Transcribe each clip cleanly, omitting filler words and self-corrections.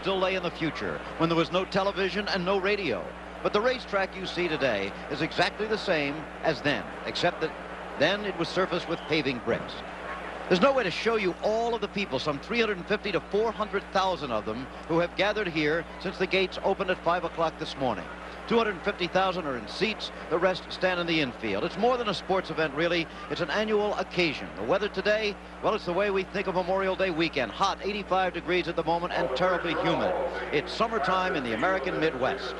still lay in the future, when there was no television and no radio. But the racetrack you see today is exactly the same as then, except that then it was surfaced with paving bricks. There's no way to show you all of the people, some 350 to 400,000 of them, who have gathered here since the gates opened at 5 o'clock this morning. 250,000 are in seats, the rest stand in the infield. It's more than a sports event, really. It's an annual occasion. The weather today, well, it's the way we think of Memorial Day weekend. Hot, 85 degrees at the moment, and terribly humid. It's summertime in the American Midwest.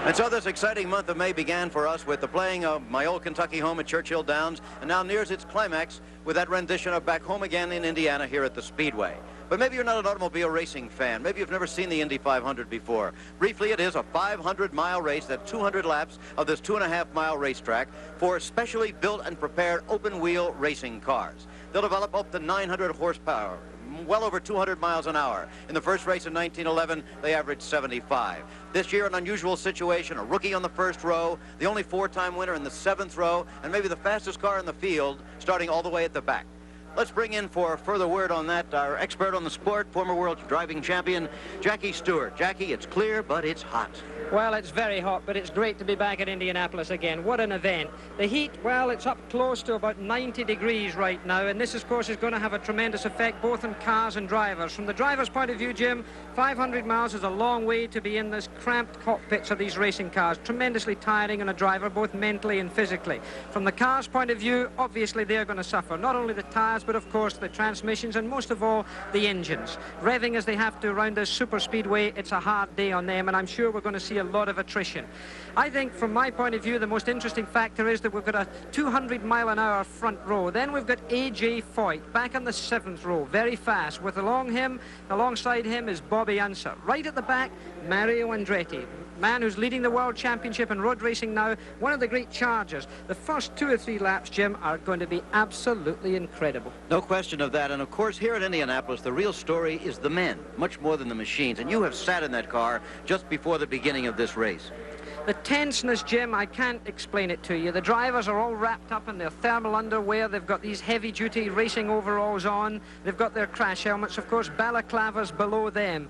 And so this exciting month of May began for us with the playing of My Old Kentucky Home at Churchill Downs, and now nears its climax with that rendition of Back Home Again in Indiana here at the Speedway. But maybe you're not an automobile racing fan. Maybe you've never seen the Indy 500 before. Briefly, it is a 500-mile race, that's 200 laps of this 2.5-mile racetrack for specially built and prepared open-wheel racing cars. They'll develop up to 900 horsepower, well over 200 miles an hour. In the first race in 1911, they averaged 75. This year, an unusual situation, a rookie on the first row, the only 4-time winner in the 7th row, and maybe the fastest car in the field, starting all the way at the back. Let's bring in for further word on that our expert on the sport, former world driving champion, Jackie Stewart. Jackie, it's clear, but it's hot. Well, it's very hot, but it's great to be back at Indianapolis again. What an event. The heat, well, it's up close to about 90 degrees right now, and this, of course, is going to have a tremendous effect both on cars and drivers. From the driver's point of view, Jim, 500 miles is a long way to be in this cramped cockpits of these racing cars. Tremendously tiring on a driver, both mentally and physically. From the car's point of view, obviously they're going to suffer. Not only the tires, but of course the transmissions, and most of all, the engines. Revving as they have to around this super speedway, it's a hard day on them, and I'm sure we're going to see a lot of attrition. I think, from my point of view, the most interesting factor is that we've got a 200-mile-an-hour front row. Then we've got A.J. Foyt back on the 7th row, very fast. Alongside him is Bobby Unser. Right at the back, Mario Andretti, man who's leading the World Championship in road racing now, one of the great chargers. The first 2 or 3 laps, Jim, are going to be absolutely incredible. No question of that. And of course, here at Indianapolis, the real story is the men, much more than the machines. And you have sat in that car just before the beginning of this race. The tenseness, Jim, I can't explain it to you. The drivers are all wrapped up in their thermal underwear. They've got these heavy-duty racing overalls on. They've got their crash helmets, of course, balaclavas below them.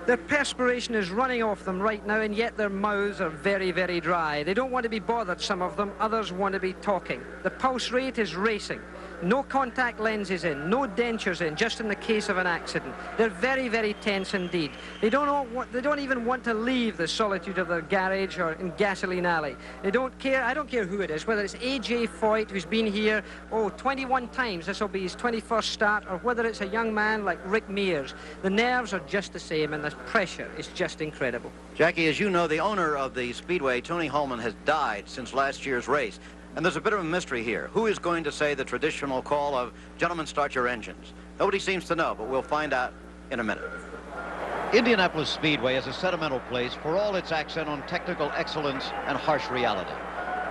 Their perspiration is running off them right now, and yet their mouths are very, very dry. They don't want to be bothered, some of them. Others want to be talking. The pulse rate is racing. No contact lenses in, no dentures in, just in the case of an accident. They're very, very tense indeed. They don't even want to leave the solitude of their garage or in gasoline alley. They don't care. I don't care who it is, whether it's A.J. Foyt, who's been here, 21 times. This will be his 21st start, or whether it's a young man like Rick Mears. The nerves are just the same, and the pressure is just incredible. Jackie, as you know, the owner of the Speedway, Tony Holman, has died since last year's race. And there's a bit of a mystery here. Who is going to say the traditional call of, "Gentlemen, start your engines"? Nobody seems to know, but we'll find out in a minute. Indianapolis Speedway is a sentimental place for all its accent on technical excellence and harsh reality.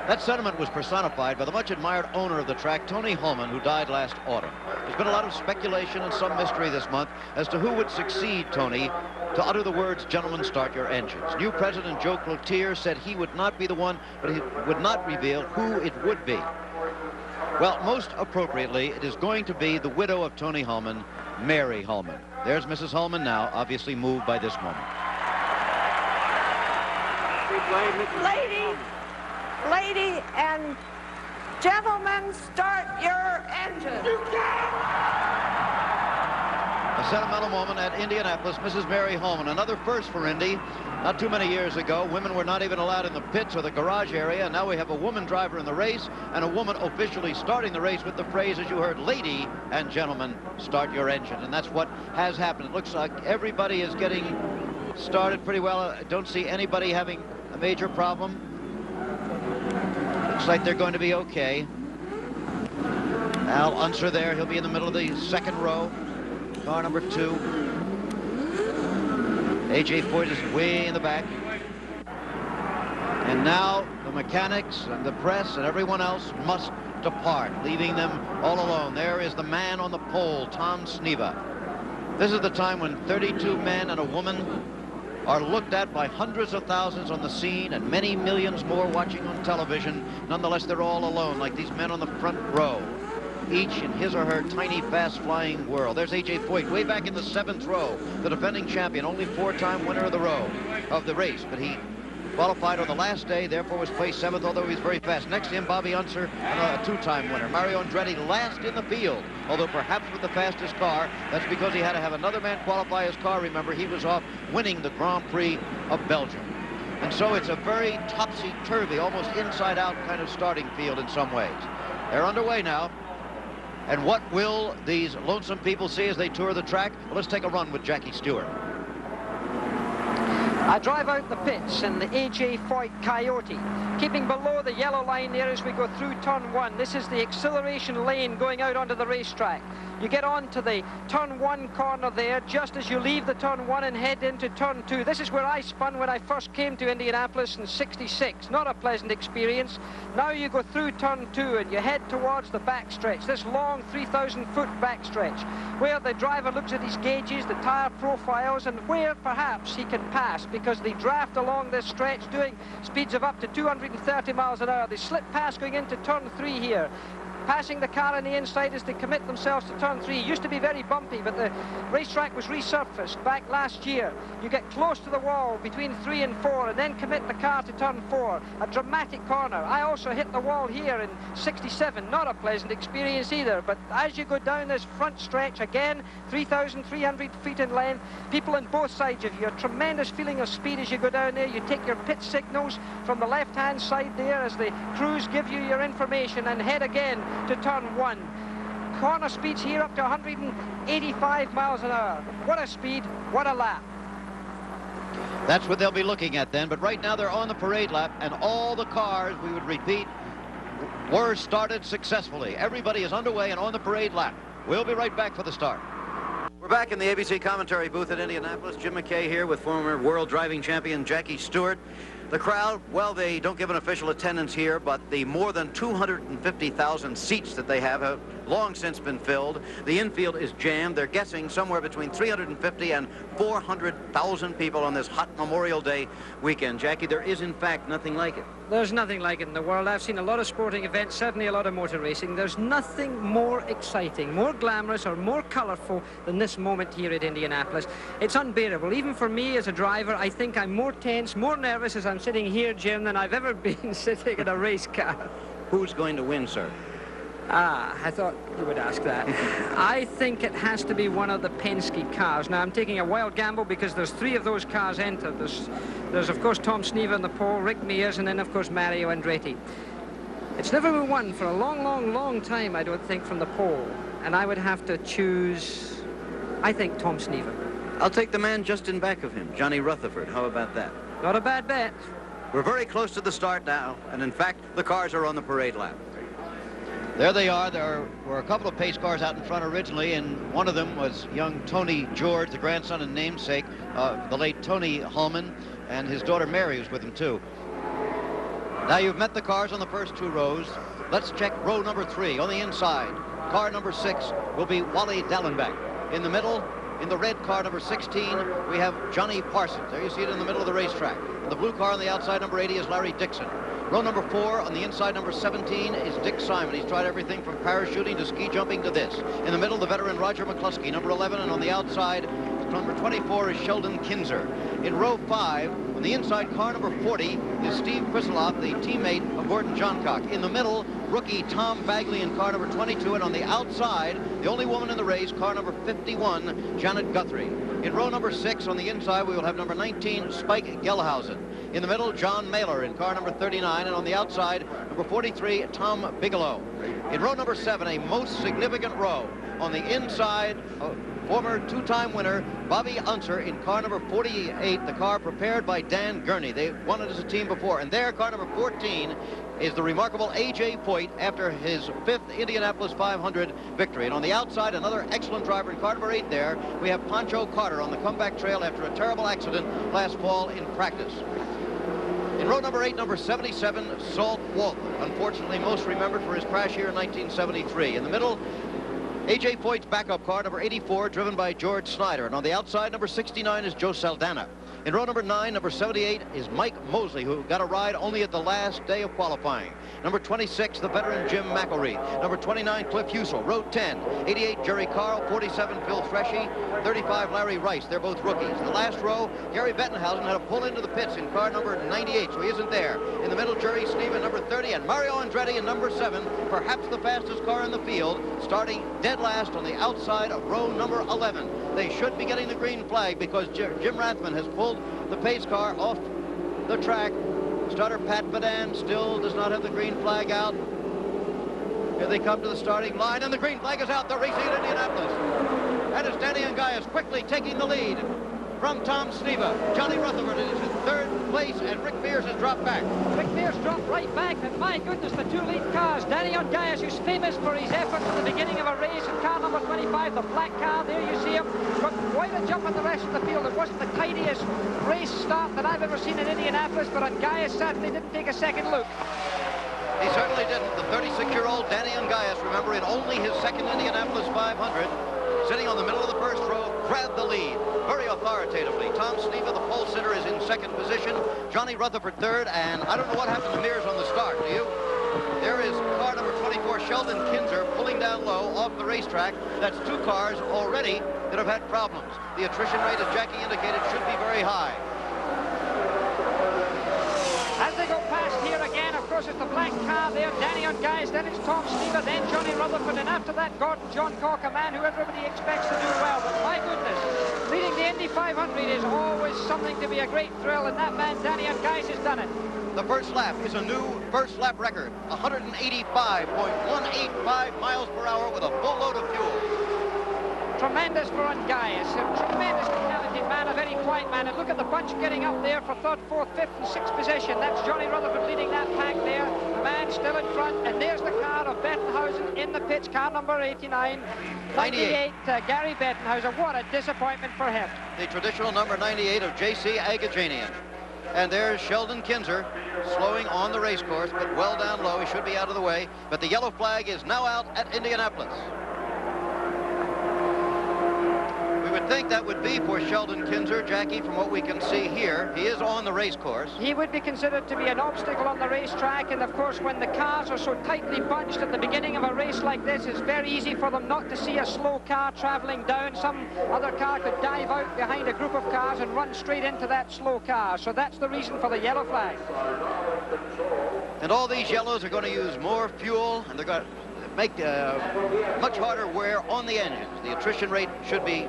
That sentiment was personified by the much-admired owner of the track, Tony Holman, who died last autumn. There's been a lot of speculation and some mystery this month as to who would succeed Tony to utter the words, "Gentlemen, start your engines." New President Joe Cloutier said he would not be the one, but he would not reveal who it would be. Well, most appropriately, it is going to be the widow of Tony Holman, Mary Holman. There's Mrs. Holman now, obviously moved by this moment. Lady and gentlemen, start your engine. A sentimental moment at Indianapolis. Mrs. Mary Holman, another first for Indy. Not too many years ago, women were not even allowed in the pits or the garage area. And now we have a woman driver in the race and a woman officially starting the race with the phrase, as you heard, "Lady and gentlemen, start your engine." And that's what has happened. It looks like everybody is getting started pretty well. I don't see anybody having a major problem. Looks like they're going to be okay. Al Unser there. He'll be in the middle of the 2nd row. Car number 2. A.J. Foyt is way in the back. And now the mechanics and the press and everyone else must depart, leaving them all alone. There is the man on the pole, Tom Sneva. This is the time when 32 men and a woman are looked at by hundreds of thousands on the scene and many millions more watching on television. Nonetheless, they're all alone, like these men on the front row. each in his or her tiny, fast-flying world. There's A.J. Foyt way back in the 7th row, the defending champion, only 4-time winner of the race, but he qualified on the last day, therefore was placed 7th, although he was very fast. Next to him, Bobby Unser, a 2-time winner. Mario Andretti last in the field, although perhaps with the fastest car. That's because he had to have another man qualify his car. Remember, he was off winning the Grand Prix of Belgium. And so it's a very topsy-turvy, almost inside-out kind of starting field in some ways. They're underway now. And what will these lonesome people see as they tour the track? Well, let's take a run with Jackie Stewart. I drive out the pits in the A.J. Foyt Coyote, keeping below the yellow line there as we go through turn 1. This is the acceleration lane going out onto the racetrack. You get on to the turn 1 corner there just as you leave the turn 1 and head into turn 2. This is where I spun when I first came to Indianapolis in '66. Not a pleasant experience. Now you go through turn 2 and you head towards the backstretch, this long 3,000-foot backstretch, where the driver looks at his gauges, the tire profiles, and where perhaps he can pass, because they draft along this stretch doing speeds of up to 230 miles an hour. They slip past going into turn 3 here, passing the car on the inside as they commit themselves to turn 3. It used to be very bumpy, but the racetrack was resurfaced back last year. You get close to the wall between 3 and 4 and then commit the car to turn 4. A dramatic corner. I also hit the wall here in '67. Not a pleasant experience either, but as you go down this front stretch, again, 3,300 feet in length, people on both sides of you, a tremendous feeling of speed as you go down there. You take your pit signals from the left-hand side there as the crews give you your information and head again to turn 1. Corner speeds here up to 185 miles an hour. What a speed, what a lap. That's what they'll be looking at then, but right now they're on the parade lap, and all the cars, we would repeat, were started successfully. Everybody is underway and on the parade lap. We'll be right back for the start. We're back in the ABC commentary booth at Indianapolis. Jim McKay here with former world driving champion Jackie Stewart. The crowd, well, they don't give an official attendance here, but the more than 250,000 seats that they have long since been filled. The infield is jammed. They're guessing somewhere between 350 and 400,000 people on this hot Memorial Day weekend. Jackie, there is, in fact, nothing like it. There's nothing like it in the world. I've seen a lot of sporting events, certainly a lot of motor racing. There's nothing more exciting, more glamorous, or more colourful than this moment here at Indianapolis. It's unbearable. Even for me as a driver, I think I'm more tense, more nervous as I'm sitting here, Jim, than I've ever been sitting in a race car. Who's going to win, sir? I thought you would ask that. I think it has to be one of the Penske cars. Now, I'm taking a wild gamble because there's 3 of those cars entered. There's of course, Tom Snever on the pole, Rick Mears, and then, of course, Mario Andretti. It's never been won for a long, long, long time, I don't think, from the pole. And I would have to choose, I think, Tom Snever. I'll take the man just in back of him, Johnny Rutherford. How about that? Not a bad bet. We're very close to the start now, and in fact, the cars are on the parade lap. There they are. There were a couple of pace cars out in front originally, and one of them was young Tony George, the grandson and namesake, the late Tony Hulman, and his daughter Mary was with him too. Now you've met the cars on the first 2 rows. Let's check row number 3 on the inside. Car number 6 will be Wally Dallenbach. In the middle, in the red car number 16, we have Johnny Parsons. There you see it in the middle of the racetrack. And the blue car on the outside, number 80, is Larry Dixon. Row number 4 on the inside, number 17, is Dick Simon. He's tried everything from parachuting to ski jumping to this. In the middle, the veteran Roger McCluskey, number 11, and on the outside, number 24 is Sheldon Kinzer. In row 5, on the inside, car number 40 is Steve Kriseloff, the teammate of Gordon Johncock. In the middle, rookie Tom Bagley in car number 22, and on the outside, the only woman in the race, car number 51, Janet Guthrie. In row number 6, on the inside, we will have number 19, Spike Gelhausen. In the middle, John Mailer in car number 39, and on the outside, number 43, Tom Bigelow. In row number 7, a most significant row. On the inside, former 2-time winner Bobby Unser in car number 48, the car prepared by Dan Gurney. They won it as a team before. And there, car number 14 is the remarkable A.J. Foyt after his 5th Indianapolis 500 victory. And on the outside, another excellent driver in car number 8 there. We have Pancho Carter on the comeback trail after a terrible accident last fall in practice. In row number 8, number 77, Salt Wolf. Unfortunately, most remembered for his crash here in 1973. In the middle, A.J. Foyt's backup car, number 84, driven by George Snyder. And on the outside, number 69 is Joe Saldana. In row number 9, number 78 is Mike Mosley, who got a ride only at the last day of qualifying. Number 26, the veteran Jim McElreath. Number 29, Cliff Husel. Row 10, 88, Jerry Carl. 47, Phil Freshy. 35, Larry Rice. They're both rookies. The last row, Gary Bettenhausen had to pull into the pits in car number 98, so he isn't there. In the middle, Jerry Sneeve in number 30, and Mario Andretti in number 7, perhaps the fastest car in the field, starting dead last on the outside of row number 11. They should be getting the green flag because Jim Rathman has pulled the pace car off the track. Starter Pat Badan still does not have the green flag out. Here they come to the starting line, and the green flag is out. They're racing in Indianapolis. And it's Danny Ungaius quickly taking the lead from Tom Sneva. Johnny Rutherford is in third place, and Rick Mears has dropped back. Rick Mears dropped right back, and my goodness, the two lead cars. Danny Ungaius, who's famous for his efforts at the beginning of a race, in car number 25, the black car, there you see him, got quite a jump on the rest of the field. It wasn't the tidiest race start that I've ever seen in Indianapolis, but Ungaius certainly didn't take a second look. He certainly didn't. The 36-year-old Danny Ungaius, remember, in only his second Indianapolis 500, sitting on the middle of the first row, grabbed the lead very authoritatively. Tom Sneva, the pole sitter, is in second position. Johnny Rutherford third, and I don't know what happened to Mears on the start, do you? There is car number 24, Sheldon Kinzer, pulling down low off the racetrack. That's two cars already that have had problems. The attrition rate, as Jackie indicated, should be very high. As they go past here again, of course, it's the black car there, Danny Ungaius, then it's Tom Sneva, then Johnny Rutherford, and after that, Gordon John Cork, a man who everybody expects to do well. But my goodness, leading the Indy 500 is always something to be a great thrill, and that man, Danny Ungaius, has done it. The first lap is a new first lap record, 185.185 miles per hour with a full load of fuel. Tremendous for Ungaius, a tremendously talented man, a very quiet man. And look at the bunch getting up there for third, fourth, fifth, and sixth position. That's Johnny Rutherford leading that pack there. The man still in front, and there's the car of Bettenhausen in the pits, car number 89. 98, Gary Bettenhausen. What a disappointment for him. The traditional number 98 of J.C. Agajanian. And there's Sheldon Kinzer slowing on the race course, but well down low. He should be out of the way. But the yellow flag is now out at Indianapolis. We would think that would be for Sheldon Kinzer, Jackie, from what we can see here. He is on the race course. He would be considered to be an obstacle on the racetrack, and of course when the cars are so tightly bunched at the beginning of a race like this, it's very easy for them not to see a slow car traveling down. Some other car could dive out behind a group of cars and run straight into that slow car. So that's the reason for the yellow flag. And all these yellows are going to use more fuel, and they're going to make much harder wear on the engines. The attrition rate should be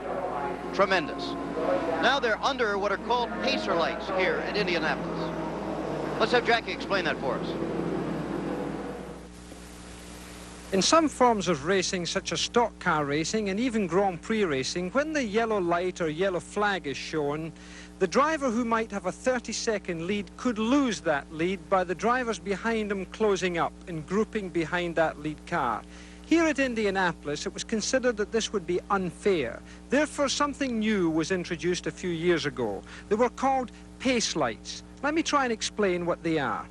tremendous. Now they're under what are called pacer lights here in Indianapolis. Let's have Jackie explain that for us. In some forms of racing, such as stock car racing and even Grand Prix racing, when the yellow light or yellow flag is shown, the driver who might have a 30-second lead could lose that lead by the drivers behind him closing up and grouping behind that lead car. Here at Indianapolis, it was considered that this would be unfair. Therefore, something new was introduced a few years ago. They were called pace lights. Let me try and explain what they are.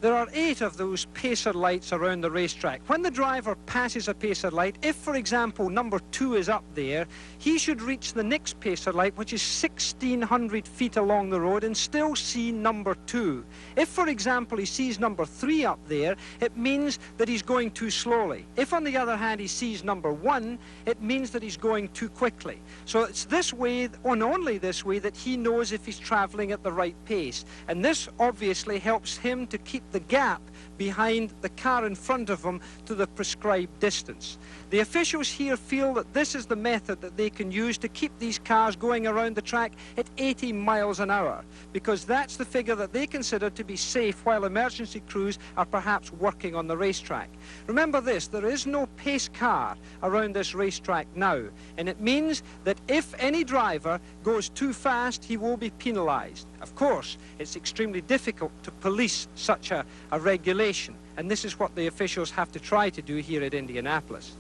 There are 8 of those pacer lights around the racetrack. When the driver passes a pacer light, if, for example, number 2 is up there, he should reach the next pacer light, which is 1,600 feet along the road, and still see number 2. If, for example, he sees number 3 up there, it means that he's going too slowly. If, on the other hand, he sees number 1, it means that he's going too quickly. So it's this way, and only this way, that he knows if he's traveling at the right pace. And this obviously helps him to keep the gap behind the car in front of him to the prescribed distance. The officials here feel that this is the method that they can use to keep these cars going around the track at 80 miles an hour, because that's the figure that they consider to be safe while emergency crews are perhaps working on the racetrack. Remember this, there is no pace car around this racetrack now, and it means that if any driver goes too fast, he will be penalized. Of course, it's extremely difficult to police such a regulation, and this is what the officials have to try to do here at Indianapolis.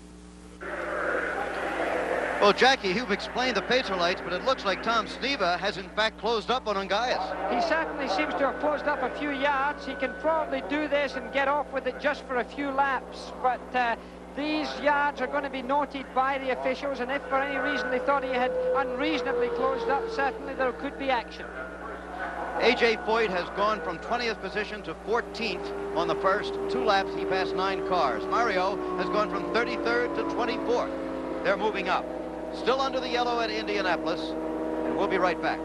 Well, Jackie, you've explained the pacer lights, but it looks like Tom Sneva has in fact closed up on Ungaius. He certainly seems to have closed up a few yards. He can probably do this and get off with it just for a few laps, but These yards are going to be noted by the officials, and if for any reason they thought he had unreasonably closed up, certainly there could be action. A.J. Foyt has gone from 20th position to 14th on the first 2 laps. He passed 9 cars. Mario has gone from 33rd to 24th. They're moving up. Still under the yellow at Indianapolis, and we'll be right back.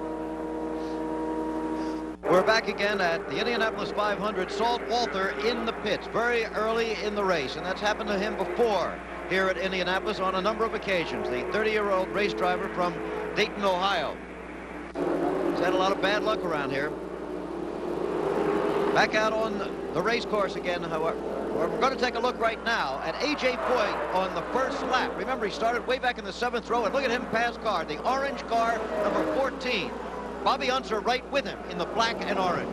We're back again at the Indianapolis 500. Salt Walther in the pits very early in the race, and that's happened to him before here at Indianapolis on a number of occasions. The 30-year-old race driver from Dayton, Ohio. He's had a lot of bad luck around here. Back out on the race course again, however. We're going to take a look right now at A.J. Foyt on the first lap. Remember, he started way back in the 7th row, and look at him pass car, the orange car, number 14. Bobby Unser right with him in the black and orange.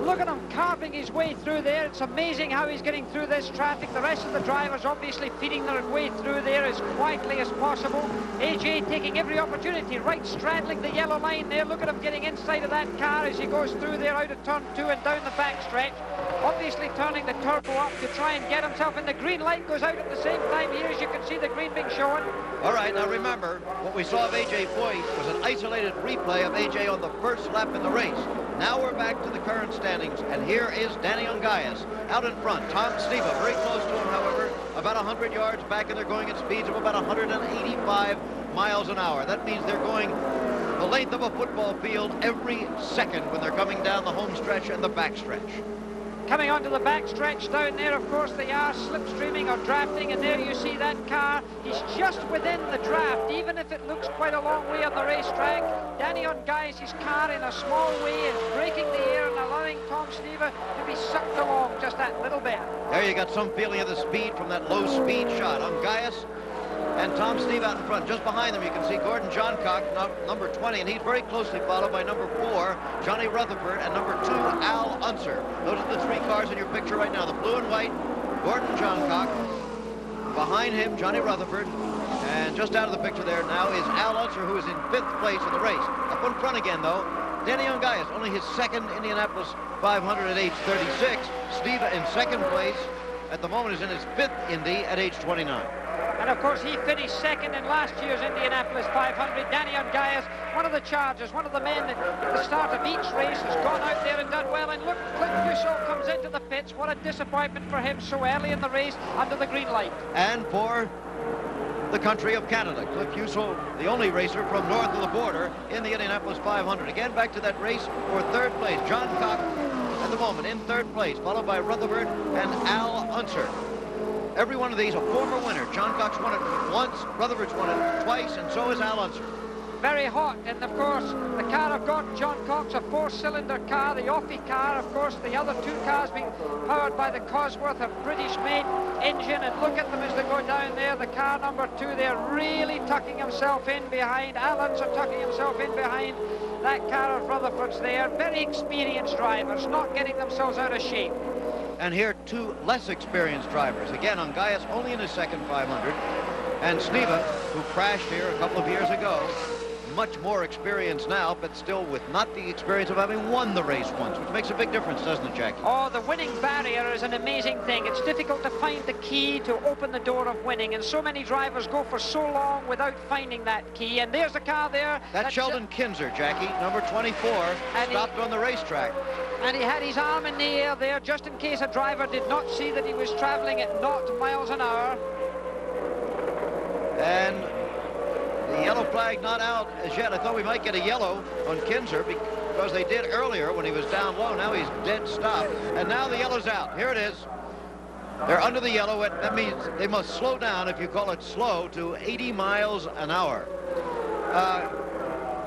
Look at him carving his way through there. It's amazing how he's getting through this traffic. The rest of the drivers obviously feeding their way through there as quietly as possible. AJ taking every opportunity, right straddling the yellow line there. Look at him getting inside of that car as he goes through there out of turn 2 and down the backstretch. Obviously turning the turbo up to try and get himself, and the green light goes out at the same time here, as you can see the green being shown. All right, now remember, what we saw of A.J. Foyt was an isolated replay of A.J. on the first lap in the race. Now we're back to the current standings, and here is Danny Ungaius out in front. Tom Steva very close to him, however, about 100 yards back, and they're going at speeds of about 185 miles an hour. That means they're going the length of a football field every second when they're coming down the home stretch and the back stretch. Coming onto the backstretch down there, of course, they are slipstreaming or drafting, and there you see that car. He's just within the draft, even if it looks quite a long way on the racetrack. Danny Ungaius' car in a small way is breaking the air and allowing Tom Steva to be sucked along just that little bit. There you got some feeling of the speed from that low speed shot. Ungaius and Tom Steve out in front. Just behind them you can see Gordon Johncock, number 20, and he's very closely followed by number 4, Johnny Rutherford, and number 2, Al Unser. Those are the 3 cars in your picture right now. The blue and white, Gordon Johncock. Behind him, Johnny Rutherford. And just out of the picture there now is Al Unser, who is in 5th place in the race. Up in front again, though, Danny Ungaius, only his 2nd Indianapolis 500 at age 36. Steve in 2nd place at the moment is in his 5th Indy at age 29. And of course he finished 2nd in last year's Indianapolis 500. Danny Ungaius, one of the chargers, one of the men that at the start of each race has gone out there and done well. And look, Cliff Fussell comes into the pits. What a disappointment for him so early in the race under the green light. And for the country of Canada, Cliff Fussell, the only racer from north of the border in the Indianapolis 500. Again, back to that race for 3rd place. John Cock at the moment in 3rd place, followed by Rutherford and Al Unser. Every one of these a former winner. John Cox won it once, Rutherford's won it twice, and so is Al Unser. Very hot, and of course the car of Gordon John Cox, a 4-cylinder car, the Offie car, of course the other 2 cars being powered by the Cosworth, a British-made engine, and look at them as they go down there. The car number 2 there really tucking himself in behind. Al Unser tucking himself in behind that car of Rutherford's there. Very experienced drivers, not getting themselves out of shape. And here 2 less experienced drivers. Again, Ungaius only in his 2nd 500. And Sneva, who crashed here a couple of years ago, much more experienced now, but still with not the experience of having won the race once, which makes a big difference, doesn't it, Jackie? Oh, the winning barrier is an amazing thing. It's difficult to find the key to open the door of winning, and so many drivers go for so long without finding that key. And there's the car there. That's Sheldon Kinzer, Jackie, number 24, stopped on the racetrack. And he had his arm in the air there, just in case a driver did not see that he was traveling at 0 miles an hour. And the yellow flag not out as yet. I thought we might get a yellow on Kinzer because they did earlier when he was down low. Now he's dead stop. And now the yellow's out. Here it is. They're under the yellow. That means they must slow down, if you call it slow, to 80 miles an hour.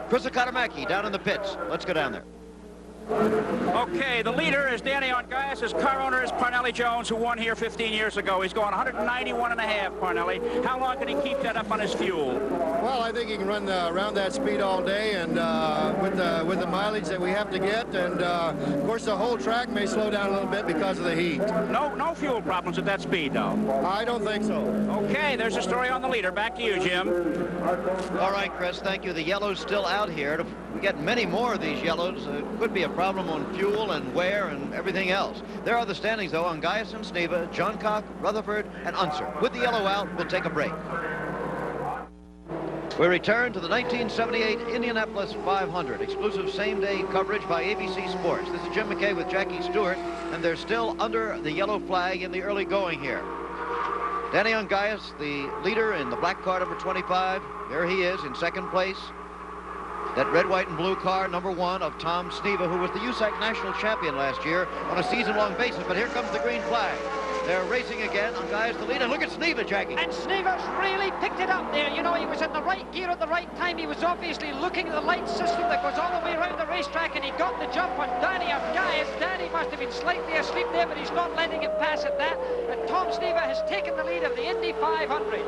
Chris Akatamaki down in the pits. Let's go down there. Okay, the leader is Danny Ungaius. His car owner is Parnelli Jones, who won here 15 years ago. He's going 191.5, Parnelli. How long can he keep that up on his fuel? Well, I think he can run around that speed all day, and with the mileage that we have to get, and of course the whole track may slow down a little bit because of the heat. No fuel problems at that speed, though. I don't think so. Okay, there's a story on the leader. Back to you, Jim. All right, Chris, thank you. The yellow's still out here to we get many more of these yellows, it could be a problem on fuel and wear and everything else. There are the standings, though, on Gaius and Sneva, Johncock, Rutherford, and Unser. With the yellow out, we'll take a break. We return to the 1978 Indianapolis 500, exclusive same-day coverage by ABC Sports. This is Jim McKay with Jackie Stewart, and they're still under the yellow flag in the early going here. Danny Ungaius, the leader in the black car, number 25. There he is in second place. That red, white, and blue car, number 1 of Tom Sneva, who was the USAC national champion last year on a season-long basis. But here comes the green flag. They're racing again. Ungaius the lead. And look at Sneva, Jackie. And Sneva's really picked it up there. You know, he was in the right gear at the right time. He was obviously looking at the light system that goes all the way around the racetrack, and he got the jump on Danny Ungaius. Danny must have been slightly asleep there, but he's not letting him pass at that. And Tom Sneva has taken the lead of the Indy 500.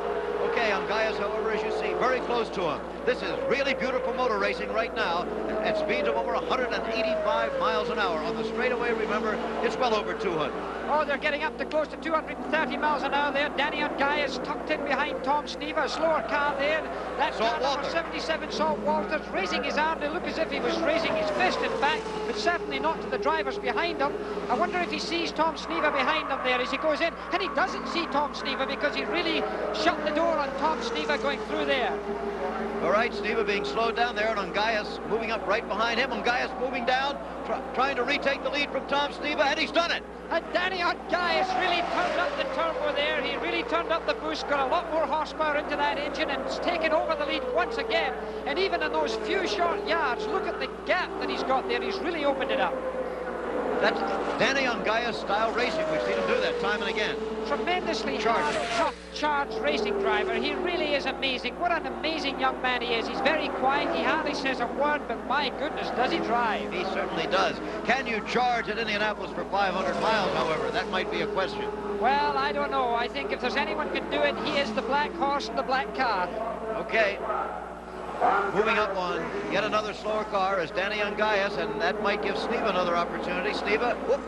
Okay, Ungaius, however, as you see, very close to him. This is really beautiful motor racing right now at speeds of over 185 miles an hour. On the straightaway, remember, it's well over 200. Oh, they're getting up to close to 230 miles an hour there. Danny Ungaius tucked in behind Tom Sneva, a slower car there. That car number 77, Salt Walters, raising his arm to look as if he was raising his fist, in fact, but certainly not to the drivers behind him. I wonder if he sees Tom Sneva behind him there as he goes in. And he doesn't see Tom Sneva because he really shut the door on Tom Sneva going through there. All right, Sneva being slowed down there, and Ungaius moving up right behind him. Ungaius moving down, trying to retake the lead from Tom Sneva, and he's done it. And Danny Ungaius really turned up the turbo there. He really turned up the boost, got a lot more horsepower into that engine, and has taken over the lead once again. And even in those few short yards, look at the gap that he's got there. He's really opened it up. That's Danny Ungaius style racing. We've seen him do that time and again. Tremendously hard, tough, charged racing driver. He really is amazing. What an amazing young man he is. He's very quiet. He hardly says a word, but my goodness, does he drive? He certainly does. Can you charge at Indianapolis for 500 miles, however? That might be a question. Well, I don't know. I think if there's anyone can do it, he is the black horse in the black car. Okay. Moving up on yet another slower car is Danny Ungaius, and that might give Sneva another opportunity. Sneva, whoop,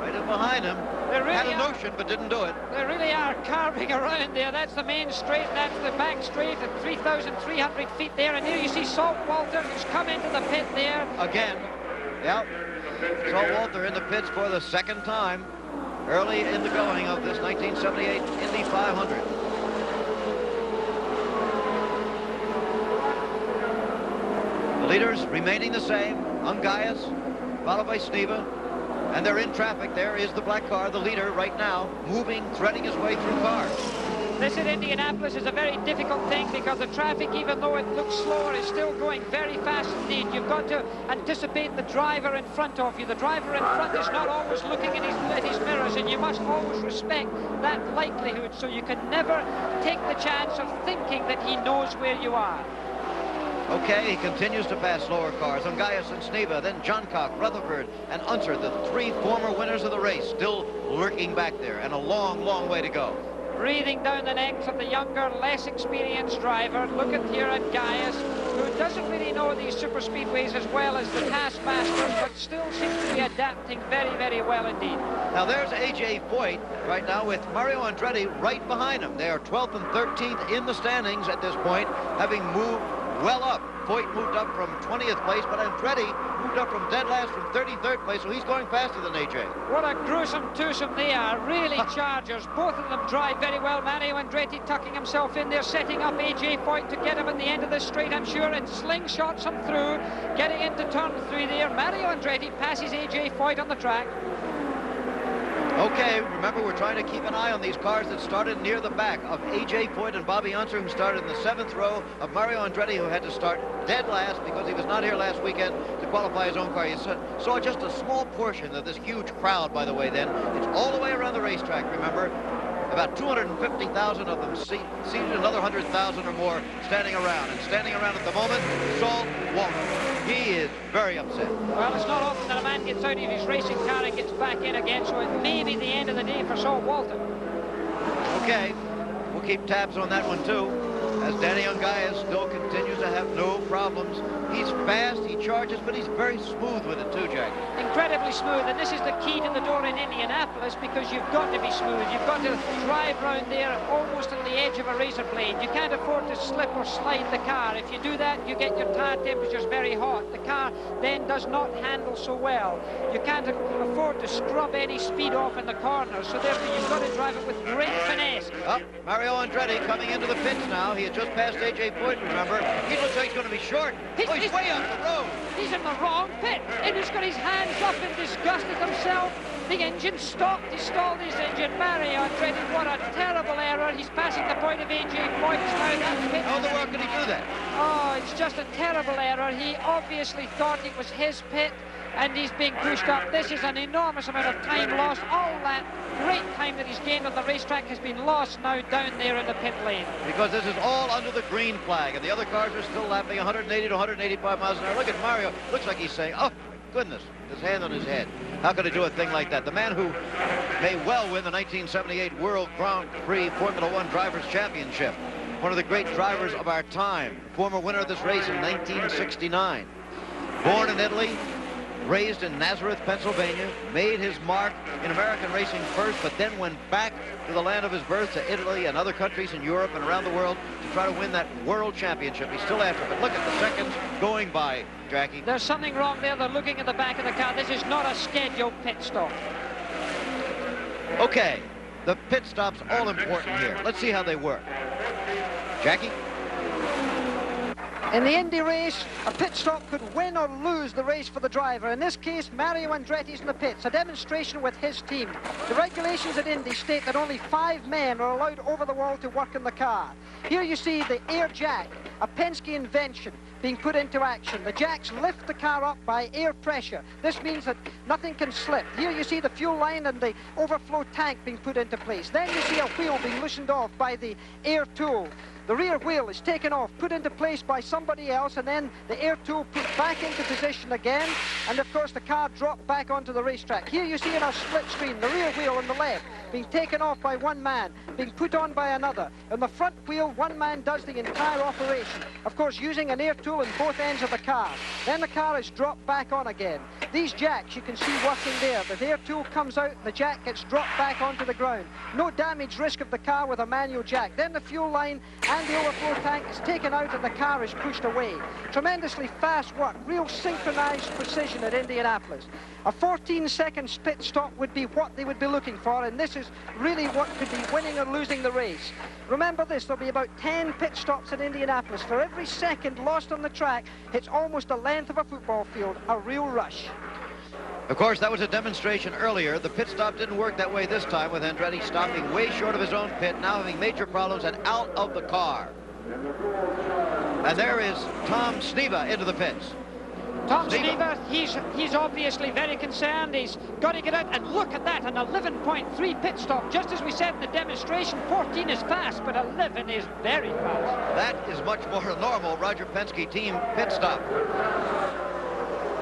right in behind him. Really had a notion, but didn't do it. They really are carving around there. That's the main straight, that's the back straight at 3,300 feet there. And here you see Salt Walter, who's come into the pit there. Again, yep. Salt Walter in the pits for the second time early in the going of this 1978 Indy 500. Leaders remaining the same. Ungaius, followed by Sneva. And they're in traffic. There is the black car, the leader right now, moving, threading his way through cars. This at Indianapolis is a very difficult thing because the traffic, even though it looks slower, is still going very fast indeed. You've got to anticipate the driver in front of you. The driver in front is not always looking at his mirrors, and you must always respect that likelihood, so you can never take the chance of thinking that he knows where you are. Okay, he continues to pass slower cars. Ungaius and Sneva, then Johncock, Rutherford, and Unser, the 3 former winners of the race, still lurking back there, and a long, long way to go. Breathing down the necks of the younger, less experienced driver. Look at here at Gaius, who doesn't really know these super speedways as well as the taskmasters, but still seems to be adapting very, very well indeed. Now there's A.J. Foyt right now with Mario Andretti right behind him. They are 12th and 13th in the standings at this point, having moved well up. Foyt moved up from 20th place, but Andretti moved up from dead last from 33rd place, so he's going faster than AJ. What a gruesome twosome they are, really chargers. Both of them drive very well. Mario Andretti tucking himself in there, setting up AJ Foyt to get him at the end of the straight, I'm sure, and slingshots him through, getting into turn 3 there. Mario Andretti passes AJ Foyt on the track. Okay, remember, we're trying to keep an eye on these cars that started near the back of A.J. Foyt and Bobby Unser, who started in the 7th row, of Mario Andretti, who had to start dead last because he was not here last weekend to qualify his own car. You saw just a small portion of this huge crowd, by the way, then. It's all the way around the racetrack, remember. About 250,000 of them seated, another 100,000 or more standing around. And standing around at the moment, Salt Walter. He is very upset. Well, it's not often that a man gets out of his racing car and gets back in again, so it may be the end of the day for Salt Walter. Okay, we'll keep tabs on that one too. as Danny Ungaius still continues to have no problems. He's fast, he charges, but he's very smooth with it too, Jack. Incredibly smooth, and this is the key to the door in Indianapolis, because you've got to be smooth. You've got to drive round there almost on the edge of a razor blade. You can't afford to slip or slide the car. If you do that, you get your tire temperatures very hot. The car then does not handle so well. You can't afford to scrub any speed off in the corners, so therefore you've got to drive it with great finesse. Oh, Mario Andretti coming into the pits now. He had just passed A.J. Foyt, remember. He looks like he's going to be short. He's way up the road. He's in the wrong pit, and he's got his hands up in disgust at himself. The engine stopped. He stalled his engine. Mario Andretti, what a terrible error. He's passing the point of A.J. Foyt. How in the world could he do that? Oh, it's just a terrible error. He obviously thought it was his pit, and he's being pushed up. This is an enormous amount of time lost. All that great time that he's gained on the racetrack has been lost now down there in the pit lane. Because this is all under the green flag, and the other cars are still lapping 180 to 185 miles an hour. Look at Mario. Looks like he's saying, oh, goodness, his hand on his head. How could he do a thing like that? The man who may well win the 1978 World Grand Prix Formula One Drivers' Championship. One of the great drivers of our time. Former winner of this race in 1969. Born in Italy, raised in Nazareth, Pennsylvania, made his mark in American racing first, but then went back to the land of his birth, to Italy and other countries in Europe and around the world to try to win that world championship. He's still after it, but look at the seconds going by, Jackie. There's something wrong there. They're looking at the back of the car. This is not a scheduled pit stop. Okay, the pit stops all important here. Let's see how they work. Jackie? In the Indy race, a pit stop could win or lose the race for the driver. In this case, Mario Andretti's in the pits, a demonstration with his team. The regulations at Indy state that only 5 men are allowed over the wall to work in the car. Here you see the air jack, a Penske invention, being put into action. The jacks lift the car up by air pressure. This means that nothing can slip. Here you see the fuel line and the overflow tank being put into place. Then you see a wheel being loosened off by the air tool. The rear wheel is taken off, put into place by somebody else, and then the air tool put back into position again, and of course the car dropped back onto the racetrack. Here you see in our split screen the rear wheel on the left being taken off by one man, being put on by another. On the front wheel, one man does the entire operation, of course using an air tool in both ends of the car. Then the car is dropped back on again. These jacks you can see working there. The air tool comes out, the jack gets dropped back onto the ground. No damage risk of the car with a manual jack. Then the fuel line and the overflow tank is taken out and the car is pushed away. Tremendously fast work, real synchronized precision at Indianapolis. A 14-second pit stop would be what they would be looking for, and this is really what could be winning or losing the race. Remember this, there'll be about 10 pit stops in Indianapolis. For every second lost on the track, it's almost the length of a football field, a real rush. Of course, that was a demonstration earlier. The pit stop didn't work that way this time, with Andretti stopping way short of his own pit, now having major problems and out of the car. And there is Tom Sneva into the pits. Tom Sneva, he's obviously very concerned. He's got to get out, and look at that, an 11.3 pit stop. Just as we said in the demonstration, 14 is fast, but 11 is very fast. That is much more a normal Roger Penske team pit stop.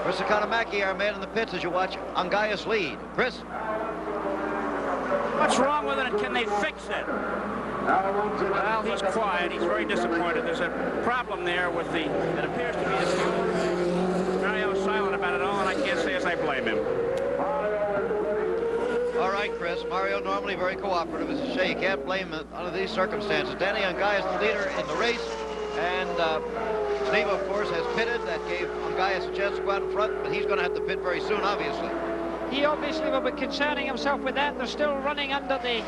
Chris Economaki, our man in the pits, as you watch Ungaius lead. Chris? What's wrong with it, and can they fix it? Well, he's quiet. He's very disappointed. There's a problem there with it appears to be the fuel. Mario's silent about it all, and I can't say as I blame him. All right, Chris. Mario normally very cooperative. As you say, you can't blame him under these circumstances. Danny Ungaius, the leader in the race, and Sneva, of course, has pitted. That gave Ungaius a chance to go out in front, but he's going to have to pit very soon, obviously. He obviously will be concerning himself with that. They're still running under the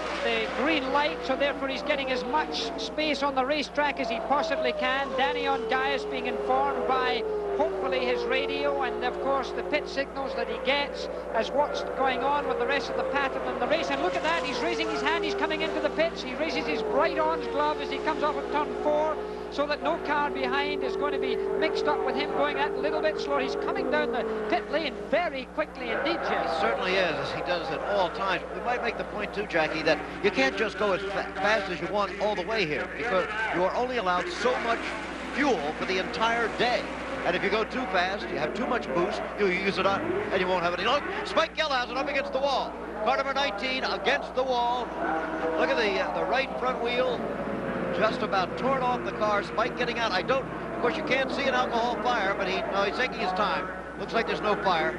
green light, so therefore he's getting as much space on the racetrack as he possibly can. Danny Ungaius being informed by hopefully his radio and of course the pit signals that he gets as what's going on with the rest of the pattern in the race. And look at that, he's raising his hand, he's coming into the pits. He raises his bright orange glove as he comes off of turn 4, so that no car behind is going to be mixed up with him going that little bit slower. He's coming down the pit lane very quickly indeed, Jeff. He certainly is, as he does at all times. We might make the point too, Jackie, that you can't just go as fast as you want all the way here, because you are only allowed so much fuel for the entire day. And if you go too fast, you have too much boost, you use it up, and you won't have any. Look, Spike Gelhausen up against the wall. Car number 19 against the wall. Look at the right front wheel just about torn off the car. Spike getting out. Of course, you can't see an alcohol fire, but he's taking his time. Looks like there's no fire.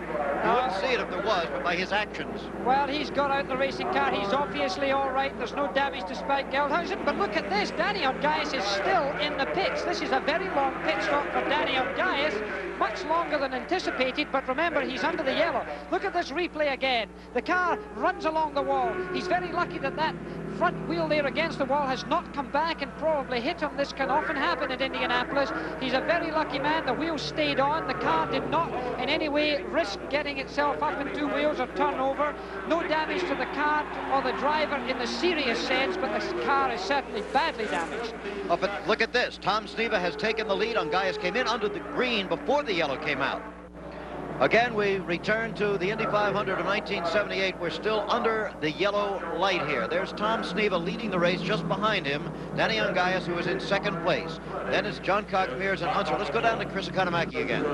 You wouldn't see it if there was, but by his actions. Well, he's got out the racing car. He's obviously all right. There's no damage to Spike Geldhausen. But look at this. Danny Ungais is still in the pits. This is a very long pit stop for Danny Ungais. Much longer than anticipated, but remember, he's under the yellow. Look at this replay again. The car runs along the wall. He's very lucky that that front wheel there against the wall has not come back and probably hit him. This can often happen at Indianapolis. He's a very lucky man. The wheel stayed on. The car did not in any way risk getting itself up in two wheels or turn over. No damage to the car or the driver in the serious sense, but the car is certainly badly damaged. Oh, but look at this. Tom Sneva has taken the lead. Ungais came in under the green before the yellow came out. Again, we return to the Indy 500 of 1978. We're still under the yellow light here. There's Tom Sneva leading the race. Just behind him, Danny Ungais, who is in second place. Then it's John Cox, Mears, and Unser. Let's go down to Chris Economaki again.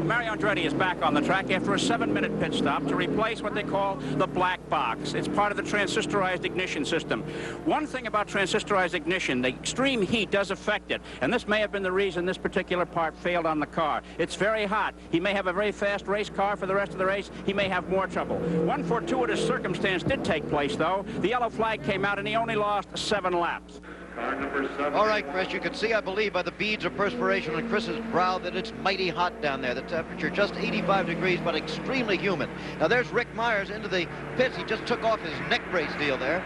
Mario Andretti is back on the track after a 7-minute pit stop to replace what they call the black box. It's part of the transistorized ignition system. One thing about transistorized ignition, the extreme heat does affect it, and this may have been the reason this particular part failed on the car. It's very hot. He may have a very fast race car for the rest of the race. He may have more trouble. One fortuitous circumstance did take place, though. The yellow flag came out, and he only lost 7 laps. All right, Chris, you can see, I believe, by the beads of perspiration on Chris's brow that it's mighty hot down there. The temperature just 85 degrees, but extremely humid. Now, there's Rick Myers into the pits. He just took off his neck brace deal there.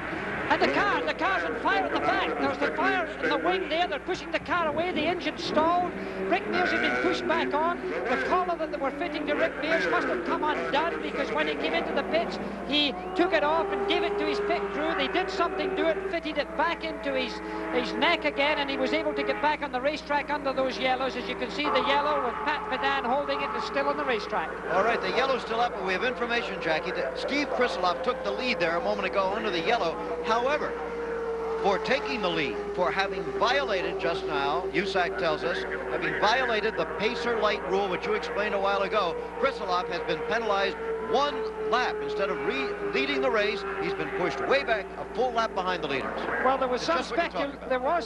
And the car's on fire in the back. There's the fire in the wing there. They're pushing the car away. The engine stalled. Rick Mears has been pushed back on. The collar that they were fitting to Rick Mears must have come undone, because when he came into the pits, he took it off and gave it to his pit crew. They did something to it, fitted it back into his neck again, and he was able to get back on the racetrack under those yellows. As you can see, the yellow with Pat Padan holding it is still on the racetrack. All right, the yellow's still up, but we have information, Jackie, that Steve Krislov took the lead there a moment ago under the yellow. However, for taking the lead, for having violated just now, USAC tells us, having violated the pacer light rule, which you explained a while ago, Krislov has been penalized 1 lap. Instead of leading the race, he's been pushed way back, a full lap behind the leaders. Well, there was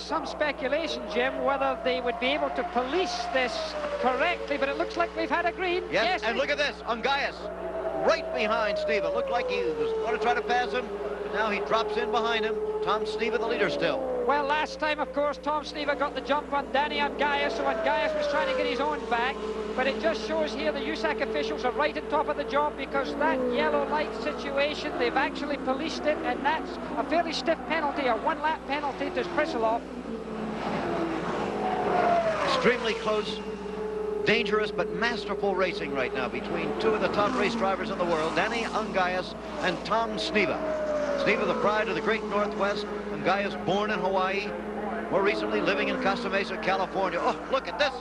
some speculation, Jim, whether they would be able to police this correctly, but it looks like we've had a green. Yes, and look at this, Ungais right behind Steve. It looked like he was going to try to pass him, but now he drops in behind him. Tom Sneva, the leader still. Well, last time, of course, Tom Sneva got the jump on Danny Ungais, so Ungais was trying to get his own back. But it just shows here the USAC officials are right on top of the job, because that yellow light situation, they've actually policed it, and that's a fairly stiff penalty, a 1-lap penalty to Krislov. Extremely close, dangerous but masterful racing right now between two of the top race drivers in the world, Danny Ungais and Tom Sneva. Sneva, the pride of the great Northwest. Ungais, born in Hawaii, more recently living in Costa Mesa, California. Oh, look at this.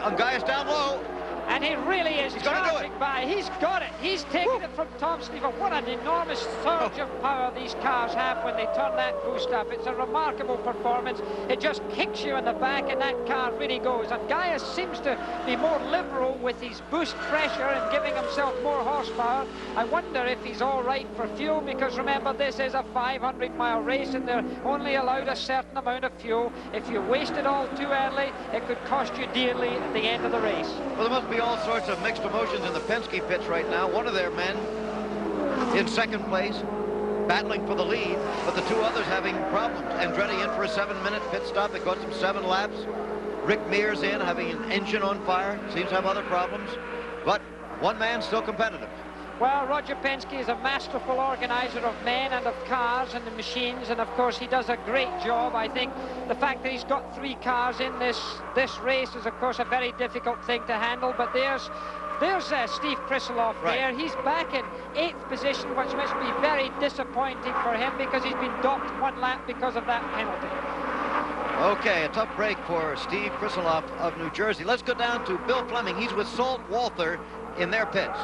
Ungais down low. And he really is charging by. He's got it. He's taken it from Tom Sneva. What an enormous surge of power these cars have when they turn that boost up. It's a remarkable performance. It just kicks you in the back, and that car really goes. And Ungais seems to be more liberal with his boost pressure and giving himself more horsepower. I wonder if he's all right for fuel, because remember, this is a 500-mile race, and they're only allowed a certain amount of fuel. If you waste it all too early, it could cost you dearly at the end of the race. Well, there must be all sorts of mixed emotions in the Penske pits right now. One of their men in second place, battling for the lead, but the two others having problems. Andretti in for a 7-minute pit stop that cost him 7 laps. Rick Mears in, having an engine on fire, seems to have other problems, but one man still competitive. Well, Roger Penske is a masterful organizer of men and of cars and the machines, and of course he does a great job. I think the fact that he's got 3 cars in this race is of course a very difficult thing to handle, but there's Steve Krislov there. He's back in 8th position, which must be very disappointing for him, because he's been docked 1 lap because of that penalty. Okay, a tough break for Steve Krislov of New Jersey. Let's go down to Bill Fleming. He's with Salt Walther in their pits.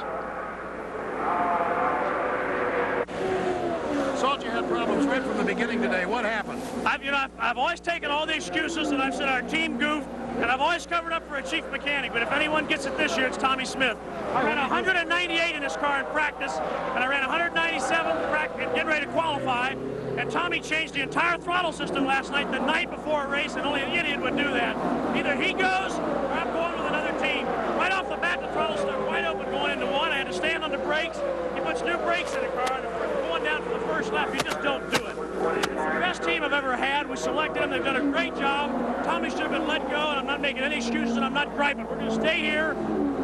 Salt, you had problems right from the beginning today. What happened? I've always taken all the excuses, and I've said our team goofed. And I've always covered up for a chief mechanic, but if anyone gets it this year, it's Tommy Smith. I ran 198 in this car in practice, and I ran 197 getting ready to qualify. And Tommy changed the entire throttle system last night, the night before a race, and only an idiot would do that. Either he goes, or I'm going with another team. Right off the bat, the throttle started wide open going into one. I had to stand on the brakes. He puts new brakes in the car, and going down for the first lap, you just don't do it. It's the best team I've ever had. We selected them. They've done a great job. Tommy should have been let go, and I'm not making any excuses, and I'm not griping. We're going to stay here.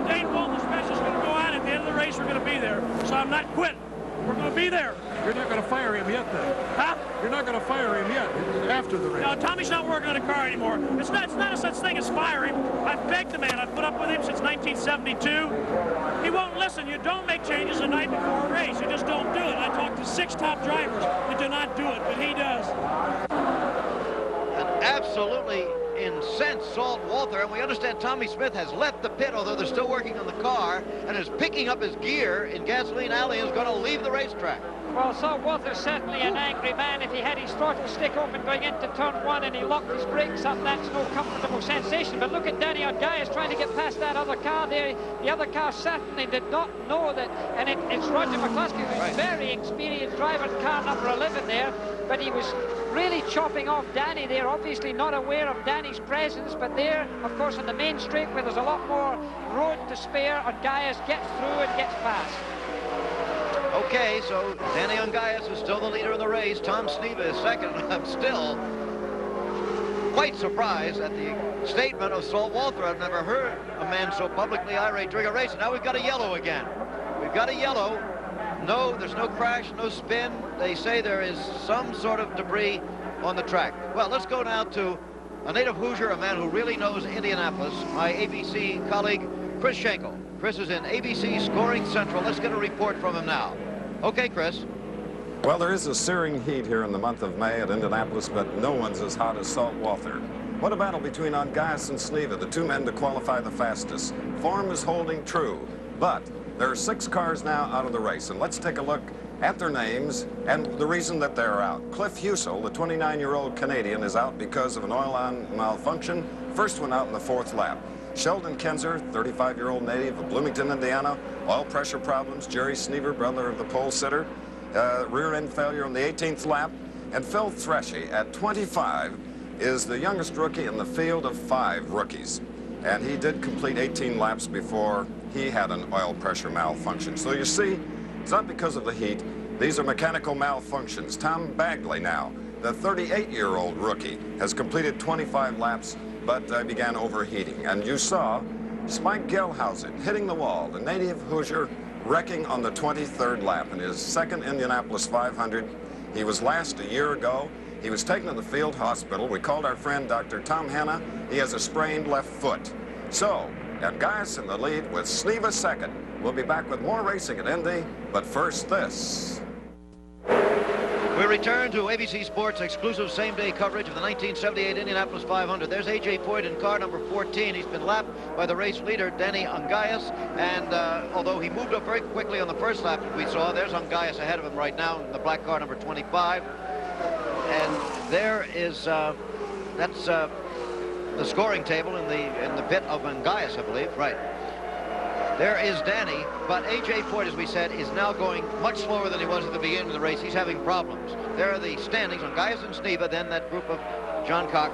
Dane Walton special is going to go out. At the end of the race, we're going to be there. So I'm not quitting. We're going to be there. You're not going to fire him yet, then? Huh? You're not going to fire him yet after the race. No, Tommy's not working on the car anymore. It's not a such thing as firing. I've begged the man. I've put up with him since 1972. He won't listen. You don't make changes the night before a race. You just don't do it. I talked to 6 top drivers that do not do it, but he does. An absolutely incensed Salt Walther, and we understand Tommy Smith has left the pit, although they're still working on the car, and is picking up his gear in Gasoline Alley and is going to leave the racetrack. Well, Salt Walther's certainly an angry man. If he had his throttle stick open going into turn 1 and he locked his brakes up, that's no comfortable sensation. But look at Danny Ungaius trying to get past that other car there. The other car certainly did not know that, and it's Roger McCluskey, who's a very experienced driver in car number 11 there, but he was really chopping off Danny there, obviously not aware of Danny's presence, but there, of course, on the main straight where there's a lot more road to spare, Ungaius gets through and gets past. Okay, so Danny Ungaius is still the leader in the race. Tom Sneva is second. I'm still quite surprised at the statement of Salt Walther. I've never heard a man so publicly irate during a race. And now we've got a yellow again. We've got a yellow. No, there's no crash, no spin. They say there is some sort of debris on the track. Well, let's go now to a native Hoosier, a man who really knows Indianapolis, my ABC colleague, Chris Schenkel. Chris is in ABC Scoring Central. Let's get a report from him now. Okay, Chris. Well, there is a searing heat here in the month of May at Indianapolis, but no one's as hot as Salt Walther. What a battle between Ungaius and Sneva, the 2 men to qualify the fastest. Form is holding true, but there are 6 cars now out of the race, and let's take a look at their names and the reason that they're out. Cliff Husel, the 29-year-old Canadian, is out because of an oil-on malfunction. First one out in the 4th lap. Sheldon Kenzer, 35-year-old native of Bloomington, Indiana, oil pressure problems. Jerry Sneaver, brother of the pole sitter, rear-end failure on the 18th lap. And Phil Threshy, at 25, is the youngest rookie in the field of 5 rookies. And he did complete 18 laps before he had an oil pressure malfunction. So you see, it's not because of the heat. These are mechanical malfunctions. Tom Bagley now, the 38-year-old rookie, has completed 25 laps, but began overheating. And you saw Spike Gelhausen hitting the wall, the native Hoosier, wrecking on the 23rd lap in his 2nd Indianapolis 500. He was last a year ago. He was taken to the field hospital. We called our friend Dr. Tom Hanna. He has a sprained left foot. So, Ungaius in the lead with Sneva second. We'll be back with more racing at Indy, but first this. We return to ABC Sports' exclusive same-day coverage of the 1978 Indianapolis 500. There's A.J. Foyt in car number 14. He's been lapped by the race leader, Danny Ungaius, and although he moved up very quickly on the first lap we saw, there's Ungaius ahead of him right now in the black car number 25. And there is, that's the scoring table in the pit of Ungaius, I believe. Right. There is Danny, but A.J. Foyt, as we said, is now going much slower than he was at the beginning of the race. He's having problems. There are the standings, Ungaius and Sneva, then that group of John Cock,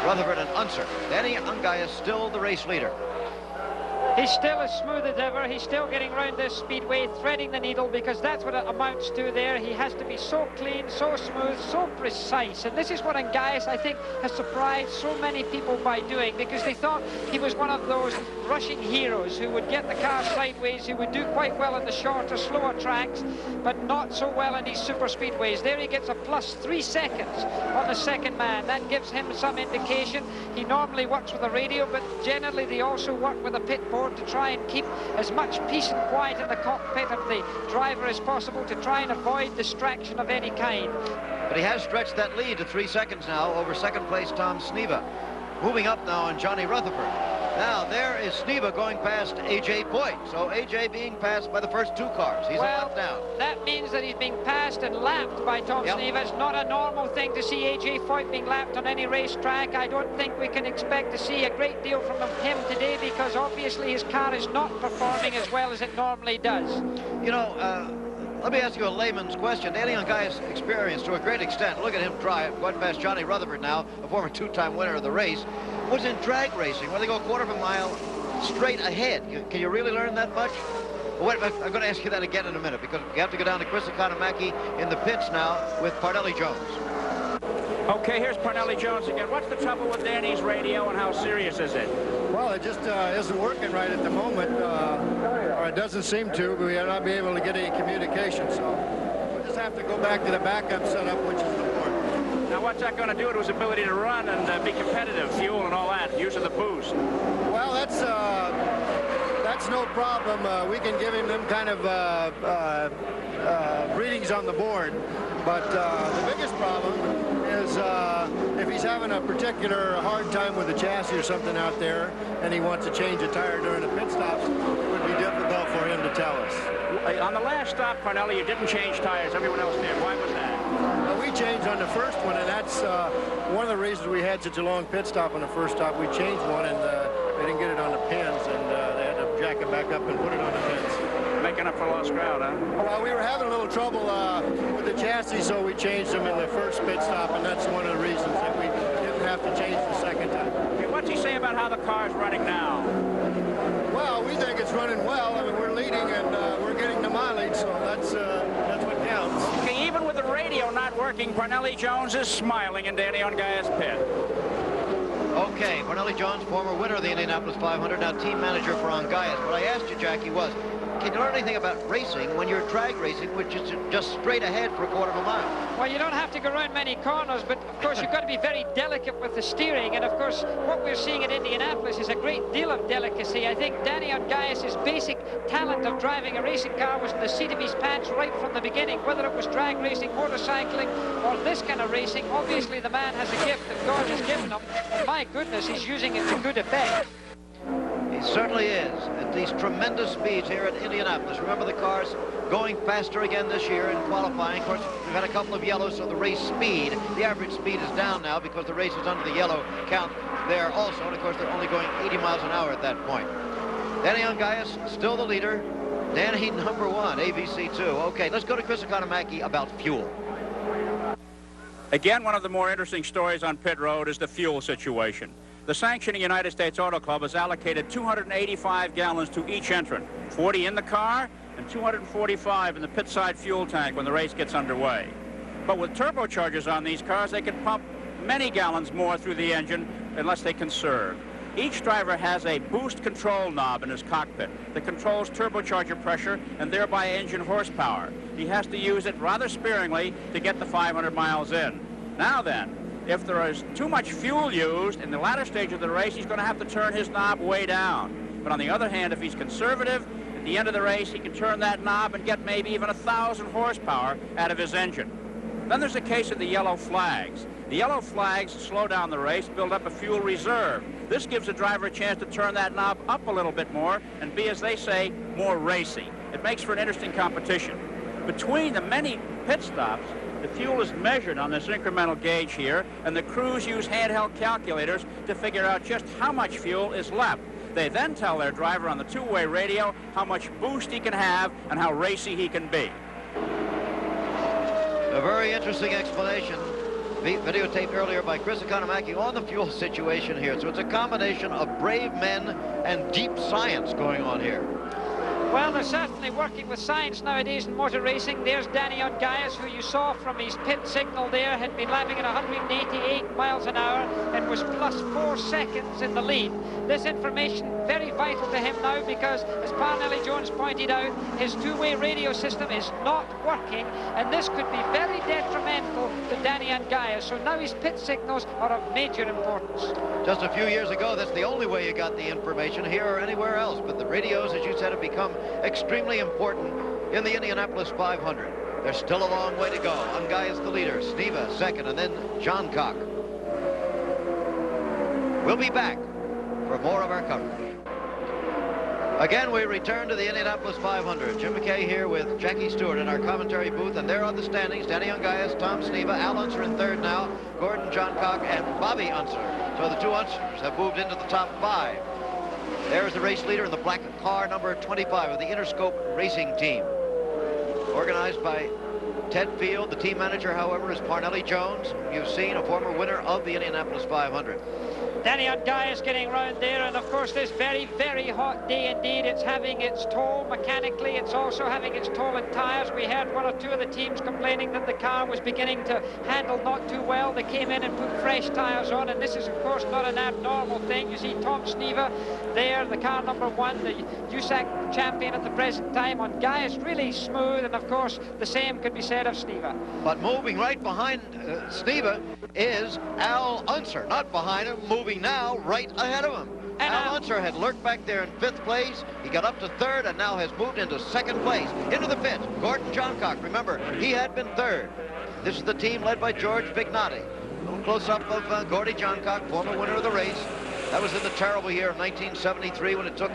Rutherford, and Unser. Danny Ungaius still the race leader. He's still as smooth as ever. He's still getting around this speedway, threading the needle, because that's what it amounts to there. He has to be so clean, so smooth, so precise. And this is what Ungaius, I think, has surprised so many people by doing, because they thought he was one of those rushing heroes who would get the car sideways, who would do quite well in the shorter, slower tracks, but not so well in these super speedways. There he gets a plus 3 seconds on the second man. That gives him some indication. He normally works with a radio, but generally they also work with a pit board to try and keep as much peace and quiet in the cockpit of the driver as possible, to try and avoid distraction of any kind. But he has stretched that lead to 3 seconds now over second place Tom Sneva. Moving up now on Johnny Rutherford. Now, there is Sneva going past A.J. Boyd. So A.J. being passed by the first two cars. He's a lap down. That means that he's being passed and lapped by Tom Sneva. It's not a normal thing to see A.J. Foyt being lapped on any racetrack. I don't think we can expect to see a great deal from him today because obviously his car is not performing as well as it normally does. You know, let me ask you a layman's question. Danny Unguy's experience to a great extent, look at him drive, going past Johnny Rutherford now, a former two-time winner of the race, was in drag racing where they go a quarter of a mile straight ahead. Can you really learn that much? Well, wait, I'm going to ask you that again in a minute because we have to go down to Chris Economaki in the pits now with Parnelli Jones. Okay, here's Parnelli Jones again. What's the trouble with Danny's radio and how serious is it? Well, it just isn't working right at the moment, or it doesn't seem to. We are not be able to get any communication, so we'll just have to go back to the backup setup, which is the board. Now, what's that going to do to his ability to run and be competitive, fuel and all that, use of the boost? Well, that's no problem. We can give him them kind of readings on the board, but the biggest problem is if he's having a particular hard time with the chassis or something out there and he wants to change a tire during the pit stops, it would be difficult for him to tell us. On the last stop, Parnelli, you didn't change tires. Everyone else did. Why was that? We changed on the first one, and that's one of the reasons we had such a long pit stop on the first stop. We changed one, and they didn't get it on the pins, and they had to jack it back up and put it on the pins. Making up for lost ground, huh? Well, we were having a little trouble with the chassis, so we changed them in the first pit stop, and that's one of the reasons that we didn't have to change the second time. Okay, what's he say about how the car's running now? Well, we think it's running well. I mean, we're leading, and we're getting the mileage, so that's what counts. Okay, even with the radio not working, Parnelli Jones is smiling in Danny Unguy's pit. Okay, Parnelli Jones, former winner of the Indianapolis 500, now team manager for Unguyas. What I asked you, Jackie, was, can you learn anything about racing when you're drag racing, which is just straight ahead for a quarter of a mile? Well, you don't have to go around many corners, but of course you've got to be very delicate with the steering. And of course, what we're seeing at Indianapolis is a great deal of delicacy. I think Danny Unguyas' basic talent of driving a racing car was in the seat of his pants right from the beginning, whether it was drag racing, motorcycling, or this kind of racing. Obviously, the man has a gift that God has given him. And my goodness, he's using it to good effect. He certainly is at these tremendous speeds here at Indianapolis. Remember the cars going faster again this year in qualifying. Of course, we've had a couple of yellows, so the race speed, the average speed is down now because the race is under the yellow count there also. And of course, they're only going 80 miles an hour at that point. Danny Unguyas, still the leader. Danny, number one, ABC2. Okay, let's go to Chris Economaki about fuel. Again, one of the more interesting stories on pit road is the fuel situation. The sanctioning United States Auto Club has allocated 285 gallons to each entrant, 40 in the car and 245 in the pit side fuel tank when the race gets underway. But with turbochargers on these cars, they can pump many gallons more through the engine unless they conserve. Each driver has a boost control knob in his cockpit that controls turbocharger pressure and thereby engine horsepower. He has to use it rather sparingly to get the 500 miles in. Now then, if there is too much fuel used in the latter stage of the race, he's going to have to turn his knob way down. But on the other hand, if he's conservative, at the end of the race, he can turn that knob and get maybe even 1,000 horsepower out of his engine. Then there's the case of the yellow flags. The yellow flags slow down the race, build up a fuel reserve. This gives the driver a chance to turn that knob up a little bit more and be, as they say, more racy. It makes for an interesting competition. Between the many pit stops, the fuel is measured on this incremental gauge here, and the crews use handheld calculators to figure out just how much fuel is left. They then tell their driver on the two-way radio how much boost he can have and how racy he can be. A very interesting explanation, videotaped earlier by Chris Economaki on the fuel situation here. So it's a combination of brave men and deep science going on here. Well, they're certainly working with science nowadays in motor racing. There's Danny Unguyas, who you saw from his pit signal there, had been lapping at 188 miles an hour and was plus 4 seconds in the lead. This information very vital to him now because, as Parnelli Jones pointed out, his two-way radio system is not working, and this could be very detrimental to Danny Unguyas. So now his pit signals are of major importance. Just a few years ago, that's the only way you got the information here or anywhere else. But the radios, as you said, have become extremely important in the Indianapolis 500. There's still a long way to go. Unguyas the leader, Sneva second, and then John Cock. We'll be back for more of our coverage. Again, we return to the Indianapolis 500. Jim McKay here with Jackie Stewart in our commentary booth, and there are the standings. Danny Ungaius, Tom Sneva, Al Unser in third now, Gordon Johncock, and Bobby Unser. So the two Unsers have moved into the top 5. There's the race leader in the black car, number 25 of the Interscope Racing Team. Organized by Ted Field. The team manager, however, is Parnelli Jones. You've seen a former winner of the Indianapolis 500. Danny Ungaius getting round there, and of course this very, very hot day indeed. It's having its toll mechanically. It's also having its toll in tires. We heard one or two of the teams complaining that the car was beginning to handle not too well. They came in and put fresh tires on, and this is of course not an abnormal thing. You see Tom Sneva there, the car number 1, the USAC champion at the present time. Ungaius really smooth, and of course the same could be said of Sneva. But moving right behind Sneva is Al Unser, not behind him, moving now right ahead of him. And Al Unser had lurked back there in 5th place. He got up to 3rd and now has moved into 2nd place. Into the pits, Gordon Johncock. Remember, he had been 3rd. This is the team led by George Bignotti. A little close-up of Gordy Johncock, former winner of the race. That was in the terrible year of 1973 when it took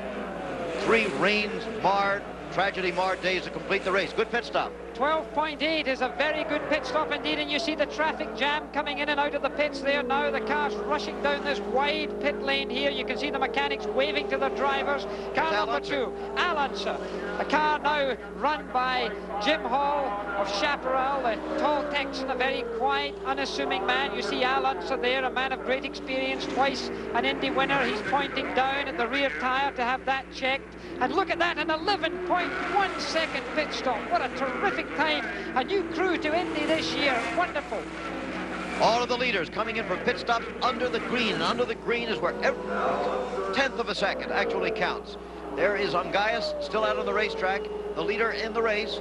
3 rain-marred, tragedy-marred days to complete the race. Good pit stop. 12.8 is a very good pit stop indeed, and you see the traffic jam coming in and out of the pits there now. The car's rushing down this wide pit lane here. You can see the mechanics waving to the drivers. Car number 2, Al Unser. The car now run by Jim Hall of Chaparral, the tall Texan, a very quiet, unassuming man. You see Al Unser there, a man of great experience, twice an Indy winner. He's pointing down at the rear tire to have that checked. And look at that, an 11.1 second pit stop. What a terrific time. A new crew to Indy this year. Wonderful. All of the leaders coming in for pit stops under the green. And under the green is where every 10th of a second actually counts. There is Ungaius still out on the racetrack, the leader in the race.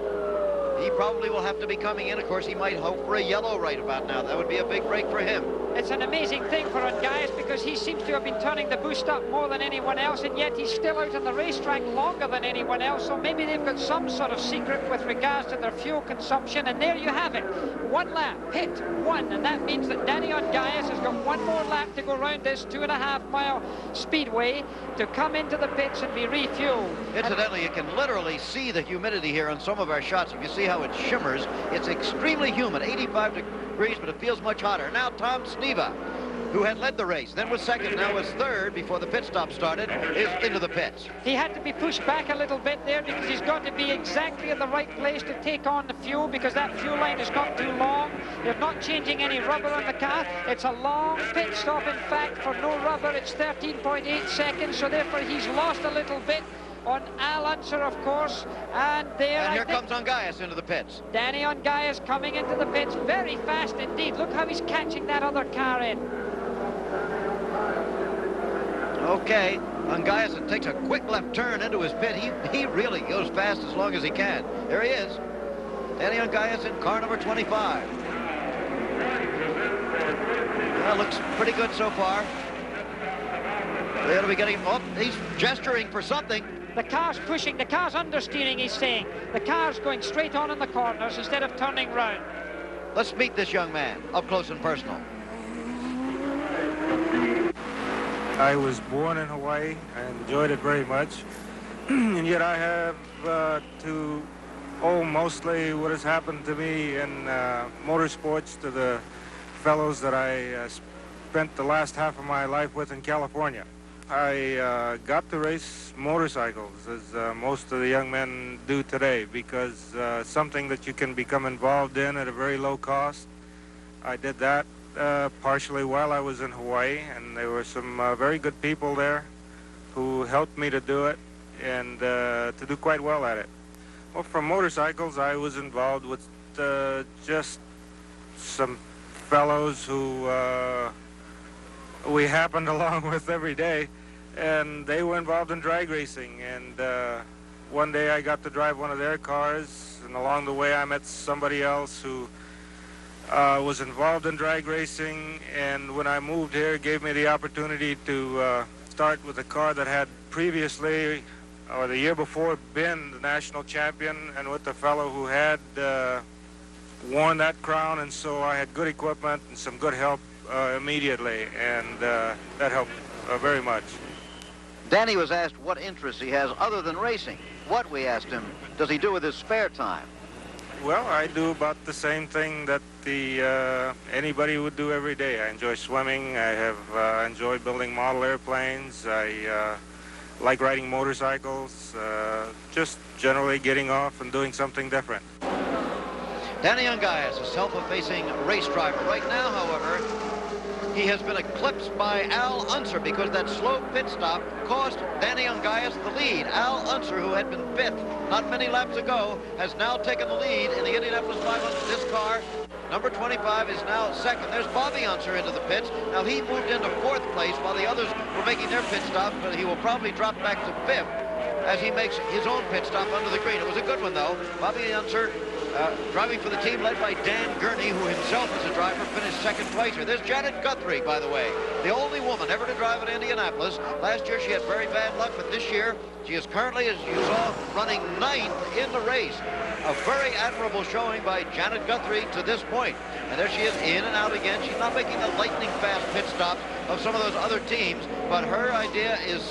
He probably will have to be coming in. Of course, he might hope for a yellow right about now. That would be a big break for him. It's an amazing thing for Ungaius because he seems to have been turning the boost up more than anyone else, and yet he's still out on the racetrack longer than anyone else. So maybe they've got some sort of secret with regards to their fuel consumption. And there you have it. 1 lap, pit 1. And that means that Danny Ungaius has got 1 more lap to go around this 2.5-mile speedway to come into the pits and be refueled. Incidentally, you can literally see the humidity here on some of our shots. If you see how it shimmers, it's extremely humid, 85 degrees, but it feels much hotter. Now Tom Sneva, who had led the race, then was 2nd, now was 3rd before the pit stop started, is into the pits. He had to be pushed back a little bit there because he's got to be exactly in the right place to take on the fuel, because that fuel line is not too long. They're not changing any rubber on the car. It's a long pit stop, in fact, for no rubber. It's 13.8 seconds, so therefore he's lost a little bit on Al Unser, of course, and there. And here comes Ungaius into the pits. Danny Ungaius coming into the pits very fast indeed. Look how he's catching that other car in. Okay, Ungaius takes a quick left turn into his pit. He really goes fast as long as he can. There he is. Danny Ungaius in car number 25. That looks pretty good so far. They ought to be getting, oh, he's gesturing for something. The car's pushing, the car's understeering, he's saying. The car's going straight on in the corners instead of turning round. Let's meet this young man up close and personal. I was born in Hawaii. I enjoyed it very much. And yet I have to owe mostly what has happened to me in motorsports to the fellows that I spent the last half of my life with in California. I got to race motorcycles, as most of the young men do today, because something that you can become involved in at a very low cost. I did that partially while I was in Hawaii, and there were some very good people there who helped me to do it and to do quite well at it. Well, from motorcycles, I was involved with just some fellows who we happened along with every day, and they were involved in drag racing. And one day I got to drive one of their cars, and along the way I met somebody else who was involved in drag racing, and when I moved here, gave me the opportunity to start with a car that had previously, or the year before, been the national champion, and with the fellow who had worn that crown, and so I had good equipment and some good help immediately, and that helped very much. Danny was asked what interests he has other than racing. What, we asked him, does he do with his spare time? Well, I do about the same thing that anybody would do every day. I enjoy swimming. I have enjoyed building model airplanes. I like riding motorcycles. Just generally getting off and doing something different. Danny Ungaius, a self-effacing race driver. Right now, however, he has been eclipsed by Al Unser because that slow pit stop cost Danny Ungaius the lead. Al Unser, who had been fifth not many laps ago, has now taken the lead in the Indianapolis 500. This car, number 25, is now second. There's Bobby Unser into the pits. Now, he moved into fourth place while the others were making their pit stops, but he will probably drop back to fifth as he makes his own pit stop under the green. It was a good one, though. Bobby Unser driving for the team led by Dan Gurney, who himself as a driver finished second place here. There's Janet Guthrie, by the way, the only woman ever to drive at Indianapolis. Last year she had very bad luck, but this year she is currently, as you saw, running ninth in the race. A very admirable showing by Janet Guthrie to this point. And there she is, in and out again. She's not making the lightning fast pit stops of some of those other teams, but her idea is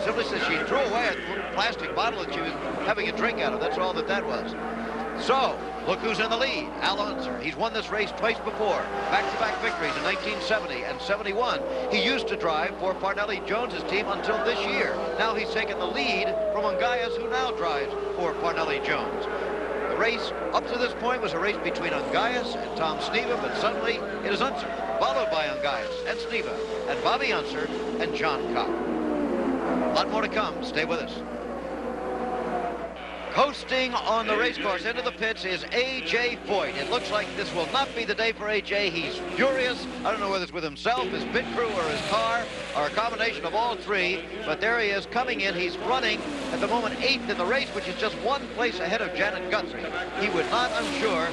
simply that she threw away a little plastic bottle that she was having a drink out of. That's all that was. So, look who's in the lead, Al Unser. He's won this race twice before, back-to-back victories in 1970 and 71. He used to drive for Parnelli Jones's team until this year. Now he's taken the lead from Ungaius, who now drives for Parnelli Jones. The race up to this point was a race between Ungaius and Tom Sneva, but suddenly it is Unser, followed by Ungaius and Sneva, and Bobby Unser and John Cock. A lot more to come. Stay with us. Coasting on the race course into the pits is A.J. Foyt. It looks like this will not be the day for A.J. He's furious. I don't know whether it's with himself, his pit crew, or his car, or a combination of all three. But there he is coming in. He's running at the moment 8th in the race, which is just one place ahead of Janet Guthrie. He would not, I'm sure,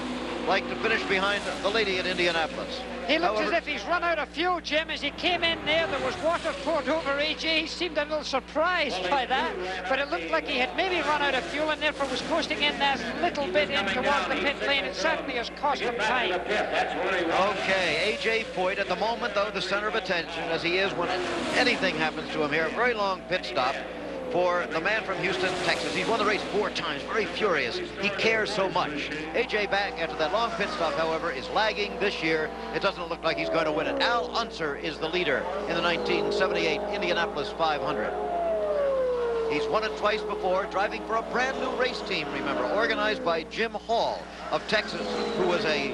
like to finish behind the lady at Indianapolis. He looks as if he's run out of fuel, Jim. As he came in there was water poured over A.J. He seemed a little surprised by that, but it looked like he had maybe run out of fuel and therefore was coasting in that little bit in towards the pit lane. It certainly has cost him time. Okay, A.J. Foyt at the moment, though, the center of attention, as he is when anything happens to him here. A very long pit stop for the man from Houston, Texas. He's won the race 4 times, very furious. He cares so much. A.J. back after that long pit stop, however, is lagging this year. It doesn't look like he's going to win it. Al Unser is the leader in the 1978 Indianapolis 500. He's won it twice before, driving for a brand new race team, remember, organized by Jim Hall of Texas, who was a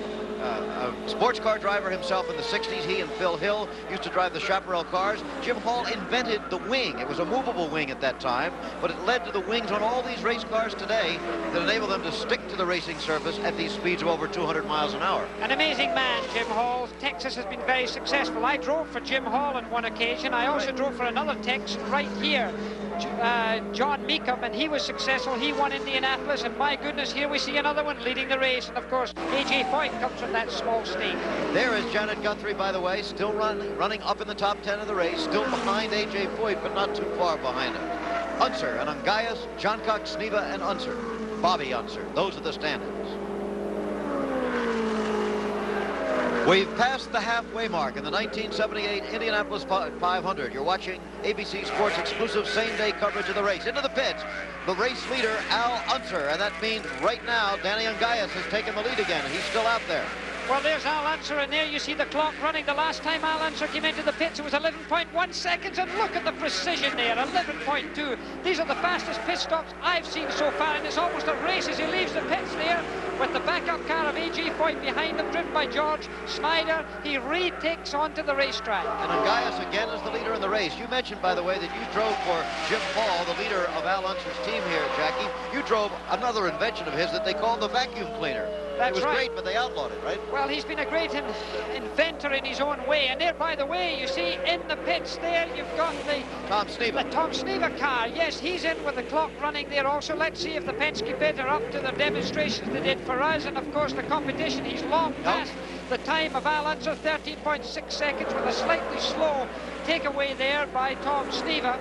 sports car driver himself in the 60s. He and Phil Hill used to drive the Chaparral cars. Jim Hall invented the wing. It was a movable wing at that time, but it led to the wings on all these race cars today that enable them to stick to the racing surface at these speeds of over 200 miles an hour. An amazing man, Jim Hall. Texas has been very successful. I drove for Jim Hall on one occasion. I also drove for another Texan right here, John Meekum, and he was successful. He won Indianapolis, and my goodness, here we see another one leading the race. And of course, A.J. Foyt comes from that small state. There is Janet Guthrie, by the way, still running up in the top 10 of the race, still behind A.J. Foyt, but not too far behind him. Unser and Ungaius, John Cox, Sneva, and Unser. Bobby Unser. Those are the standings. We've passed the halfway mark in the 1978 Indianapolis 500. You're watching ABC Sports exclusive same-day coverage of the race. Into the pits, the race leader, Al Unser, and that means right now Danny Ungaius has taken the lead again. He's still out there. Well, there's Al Unser, and there you see the clock running. The last time Al Unser came into the pits, it was 11.1 seconds, and look at the precision there, 11.2. These are the fastest pit stops I've seen so far, and it's almost a race as he leaves the pits there with the backup car of A.J. Foyt behind him, driven by George Snyder. He retakes onto the racetrack. And Ungaius again is the leader in the race. You mentioned, by the way, that you drove for Jim Hall, the leader of Al Unser's team here, Jackie. You drove another invention of his that they called the vacuum cleaner. That's it was right. Great, but they outlawed it, right? Well, he's been a great inventor in his own way. And there, by the way, you see in the pits there, you've got the Tom Sneva car. Yes, he's in with the clock running there also. Let's see if the Penske pit are up to the demonstrations they did for us. And, of course, the competition, he's long past the time of Al Unser, 13.6 seconds with a slightly slow takeaway there by Tom Sneva.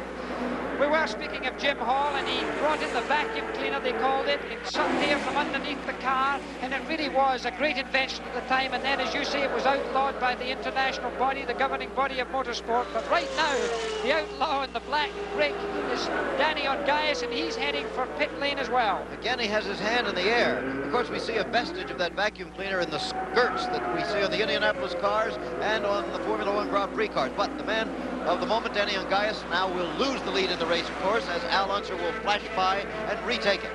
We were speaking of Jim Hall, and he brought brought in the vacuum cleaner, they called it. It sucked air from underneath the car, and it really was a great invention at the time. And then, as you say, it was outlawed by the international body, the governing body of motorsport. But right now, the outlaw in the black brick is Danny Ongais, and he's heading for pit lane as well. Again, he has his hand in the air. Of course, we see a vestige of that vacuum cleaner in the skirts that we see on the Indianapolis cars and on the Formula One Grand Prix cars. But the man of the moment, Danny Ongais, now will lose the lead in the race, of course, as Al Unser will flash by and retake it.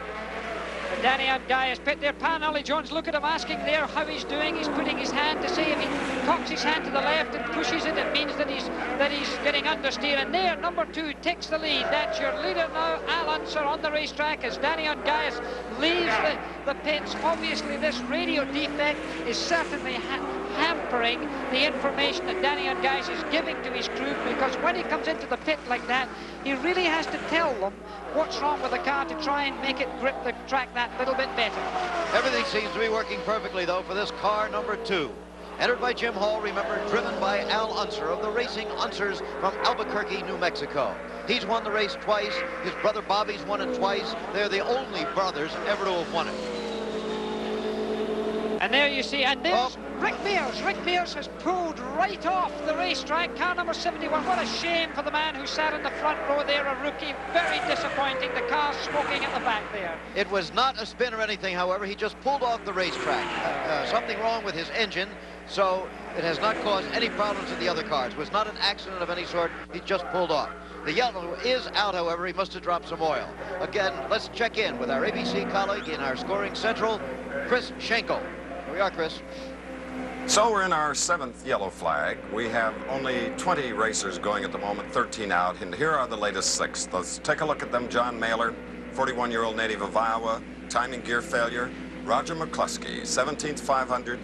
And Danny Ongais pit there. Pan Ollie Jones, look at him asking there how he's doing. He's putting his hand to see if he cocks his hand to the left and pushes it. It means that he's getting understeer. And there, number 2 takes the lead. That's your leader now, Al Unser, on the racetrack as Danny Ongais leaves the pits. Obviously, this radio defect is certainly hampering the information that Danny Ongais is giving to his crew, because when he comes into the pit like that, he really has to tell them what's wrong with the car to try and make it grip the track that little bit better. Everything seems to be working perfectly, though, for this car number 2. Entered by Jim Hall, remember, driven by Al Unser of the Racing Unsers from Albuquerque, New Mexico. He's won the race twice. His brother Bobby's won it twice. They're the only brothers ever to have won it. And there you see, and there's Rick Mears. Rick Mears has pulled right off the racetrack. Car number 71. What a shame for the man who sat in the front row there, a rookie. Very disappointing. The car smoking at the back there. It was not a spin or anything, however. He just pulled off the racetrack. Something wrong with his engine, so it has not caused any problems in the other cars. It was not an accident of any sort. He just pulled off. The yellow is out, however. He must have dropped some oil. Again, let's check in with our ABC colleague in our scoring central, Chris Schenkel. Here we are, Chris. So we're in our 7th yellow flag. We have only 20 racers going at the moment, 13 out, and here are the latest 6. Let's take a look at them. John Mailer, 41-year-old native of Iowa, timing gear failure. Roger McCluskey, 17th 500,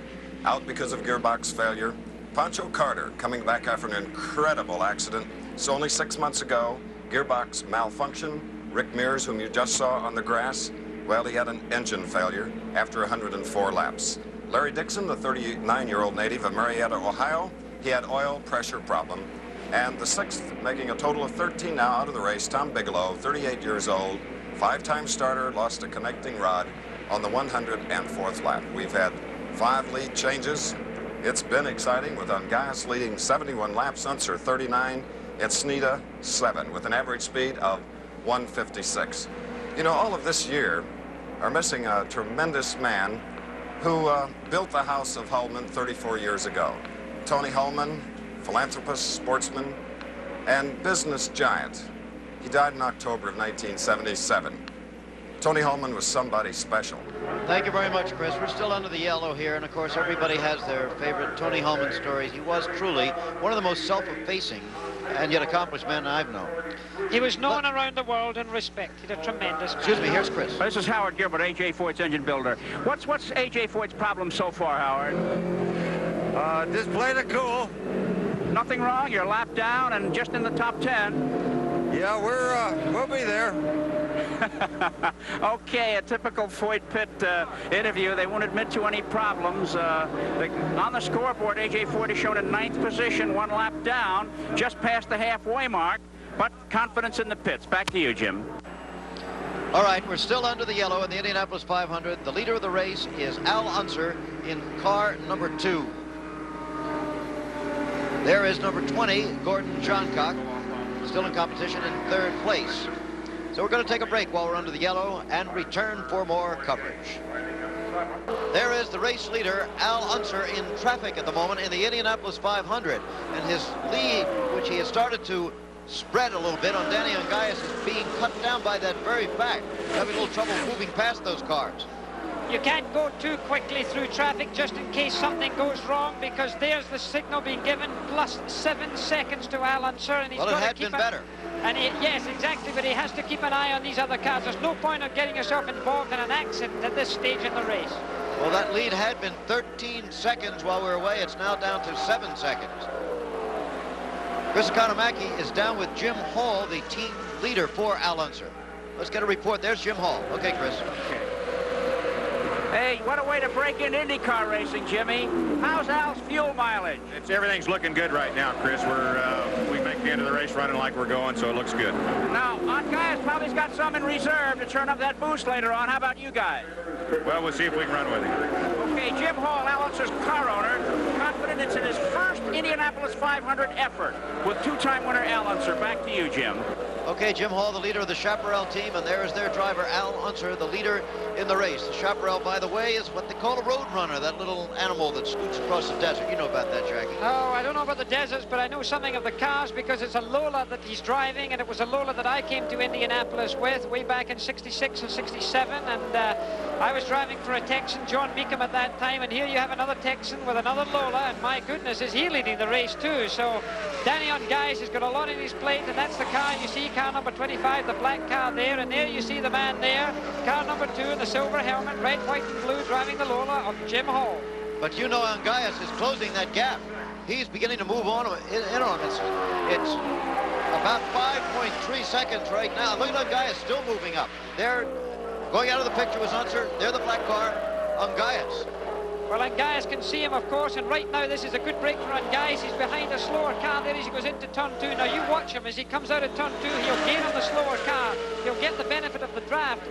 out because of gearbox failure. Pancho Carter, coming back after an incredible accident. So only 6 months ago, gearbox malfunction. Rick Mears, whom you just saw on the grass, well, he had an engine failure after 104 laps. Larry Dixon, the 39-year-old native of Marietta, Ohio, he had oil pressure problem. And the 6th, making a total of 13 now out of the race, Tom Bigelow, 38 years old, 5-time starter, lost a connecting rod on the 104th lap. We've had 5 lead changes. It's been exciting, with Ongais leading 71 laps, Unser 39, and Snida 7, with an average speed of 156. You know, all of this year are missing a tremendous man who built the house of Hullman 34 years ago. Tony Hullman, philanthropist, sportsman, and business giant. He died in October of 1977. Tony Hullman was somebody special. Thank you very much, Chris. We're still under the yellow here, and of course everybody has their favorite Tony Hullman stories. He was truly one of the most self-effacing and yet accomplished men I've known. He was known around the world and respected. A tremendous man. Excuse me, here's Chris. This is Howard Gilbert, A.J. Foyt's engine builder. What's A.J. Foyt's problem so far, Howard? Just play it cool. Nothing wrong? You're lapped down and just in the top 10. Yeah, we'll be there. Okay, a typical Foyt pit interview. They won't admit to any problems. On the scoreboard, A.J. Foyt is shown in 9th position, 1 lap down, just past the halfway mark, but confidence in the pits. Back to you, Jim. All right, we're still under the yellow in the Indianapolis 500. The leader of the race is Al Unser in car number 2. There is number 20, Gordon Johncock, still in competition in 3rd place. So we're going to take a break while we're under the yellow and return for more coverage. There is the race leader, Al Unser, in traffic at the moment in the Indianapolis 500. And his lead, which he has started to spread a little bit on Danny Ongais, is being cut down by that very fact. He's having a little trouble moving past those cars. You can't go too quickly through traffic just in case something goes wrong, because there's the signal being given, plus 7 seconds to Al Unser, and he's well, got it to had keep been better. And yes, exactly, but he has to keep an eye on these other cars. There's no point of getting yourself involved in an accident at this stage in the race. Well, that lead had been 13 seconds while we were away. It's now down to 7 seconds. Chris Economaki is down with Jim Hall, the team leader for Al Unser. Let's get a report. There's Jim Hall. Okay, Chris. Okay. Hey, what a way to break into IndyCar racing, Jimmy. How's Al's fuel mileage? Everything's looking good right now, Chris. We make into the race running like we're going, so it looks good. Now, Guyas probably's got some in reserve to turn up that boost later on. How about you guys? Well, we'll see if we can run with him. Okay, Jim Hall, Al Unser's car owner, confident it's in his first Indianapolis 500 effort with two-time winner Al Unser. Back to you, Jim. Okay, Jim Hall, the leader of the Chaparral team, and there is their driver, Al Unser, the leader in the race. The Chaparral, by the way, is what they call a road runner, that little animal that scoots across the desert. You know about that, Jackie. Oh, I don't know about the deserts, but I know something of the cars because it's a Lola that he's driving, and it was a Lola that I came to Indianapolis with way back in 66 and 67, and I was driving for a Texan, John Beacom, at that time, and here you have another Texan with another Lola, and my goodness, is he leading the race too. So Danny Guyas has got a lot in his plate, and that's the car you see, car number 25, the black car there, and there you see the man there, car number 2 in the silver helmet, red, white, and blue, driving the Lola of Jim Hall. But you know, Guyas is closing that gap. He's beginning to move on in on him. It's about 5.3 seconds right now. Look at Guyas still moving up. They're going out of the picture was Unser. They're the black car. Guyas. Well, Guyas can see him, of course, and right now this is a good break for Guyas. He's behind a slower car there as he goes into turn 2. Now you watch him as he comes out of turn 2. He'll gain on the slower car. He'll get the benefit of the draft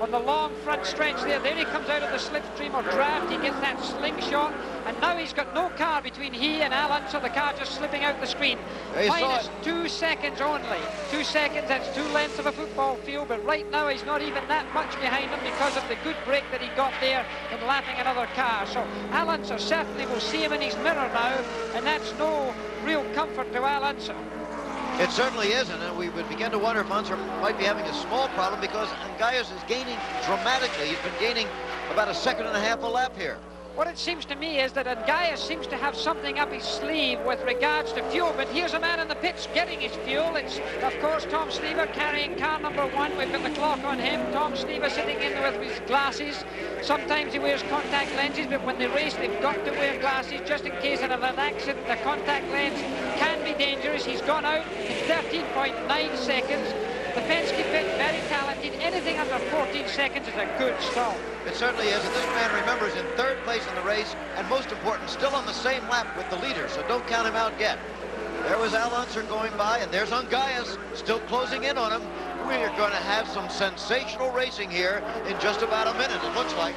on the long front stretch there. There he comes out of the slipstream or draft. He gets that slingshot, and now he's got no car between he and Al Unser. The car just slipping out the screen. Minus 2 seconds only. 2 seconds, that's 2 lengths of a football field, but right now he's not even that much behind him because of the good break that he got there in lapping another car. So Al Unser certainly will see him in his mirror now, and that's no real comfort to Al Unser. It certainly isn't, and we would begin to wonder if Unser might be having a small problem because Guyas is gaining dramatically. He's been gaining about 1.5 seconds a lap here. What it seems to me is that Guyas seems to have something up his sleeve with regards to fuel, but here's a man in the pits getting his fuel. It's, of course, Tom Snever carrying car number 1. We've got the clock on him. Tom Snever sitting in with his glasses. Sometimes he wears contact lenses, but when they race, they've got to wear glasses just in case of an accident. The contact lens can be dangerous. He's gone out in 13.9 seconds. The Penske pit, very talented. Anything under 14 seconds is a good stall. It certainly is, and this man, remember, is in 3rd place in the race, and most important, still on the same lap with the leader, so don't count him out yet. There was Al Unser going by, and there's Guyas still closing in on him. We're going to have some sensational racing here in just about a minute, it looks like.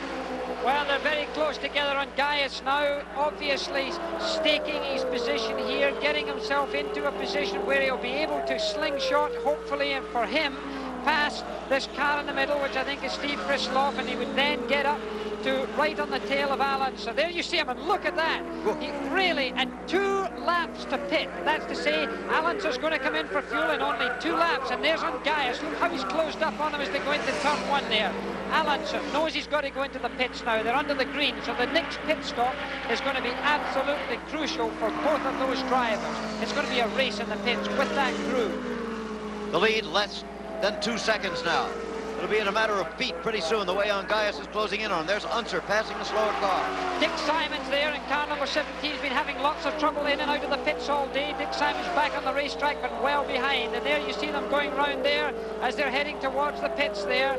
Well, they're very close together on Guyas now, obviously staking his position here, getting himself into a position where he'll be able to slingshot, hopefully, and for him, past this car in the middle, which I think is Steve Krisloff, and he would then get up to right on the tail of Al Unser. There you see him, and look at that. He really, and 2 laps to pit. That's to say, Al Unser's going to come in for fuel in only 2 laps, and there's Guyas. Look how he's closed up on him as they go into turn 1 there. Al Unser knows he's got to go into the pits now. They're under the green, so the next pit stop is going to be absolutely crucial for both of those drivers. It's going to be a race in the pits with that crew. The lead less than 2 seconds now. It'll be in a matter of feet pretty soon, the way Guyas is closing in on him. There's Unser passing the slower car. Dick Simon's there in car number 17. He's been having lots of trouble in and out of the pits all day. Dick Simon's back on the racetrack, but well behind. And there you see them going round there as they're heading towards the pits there.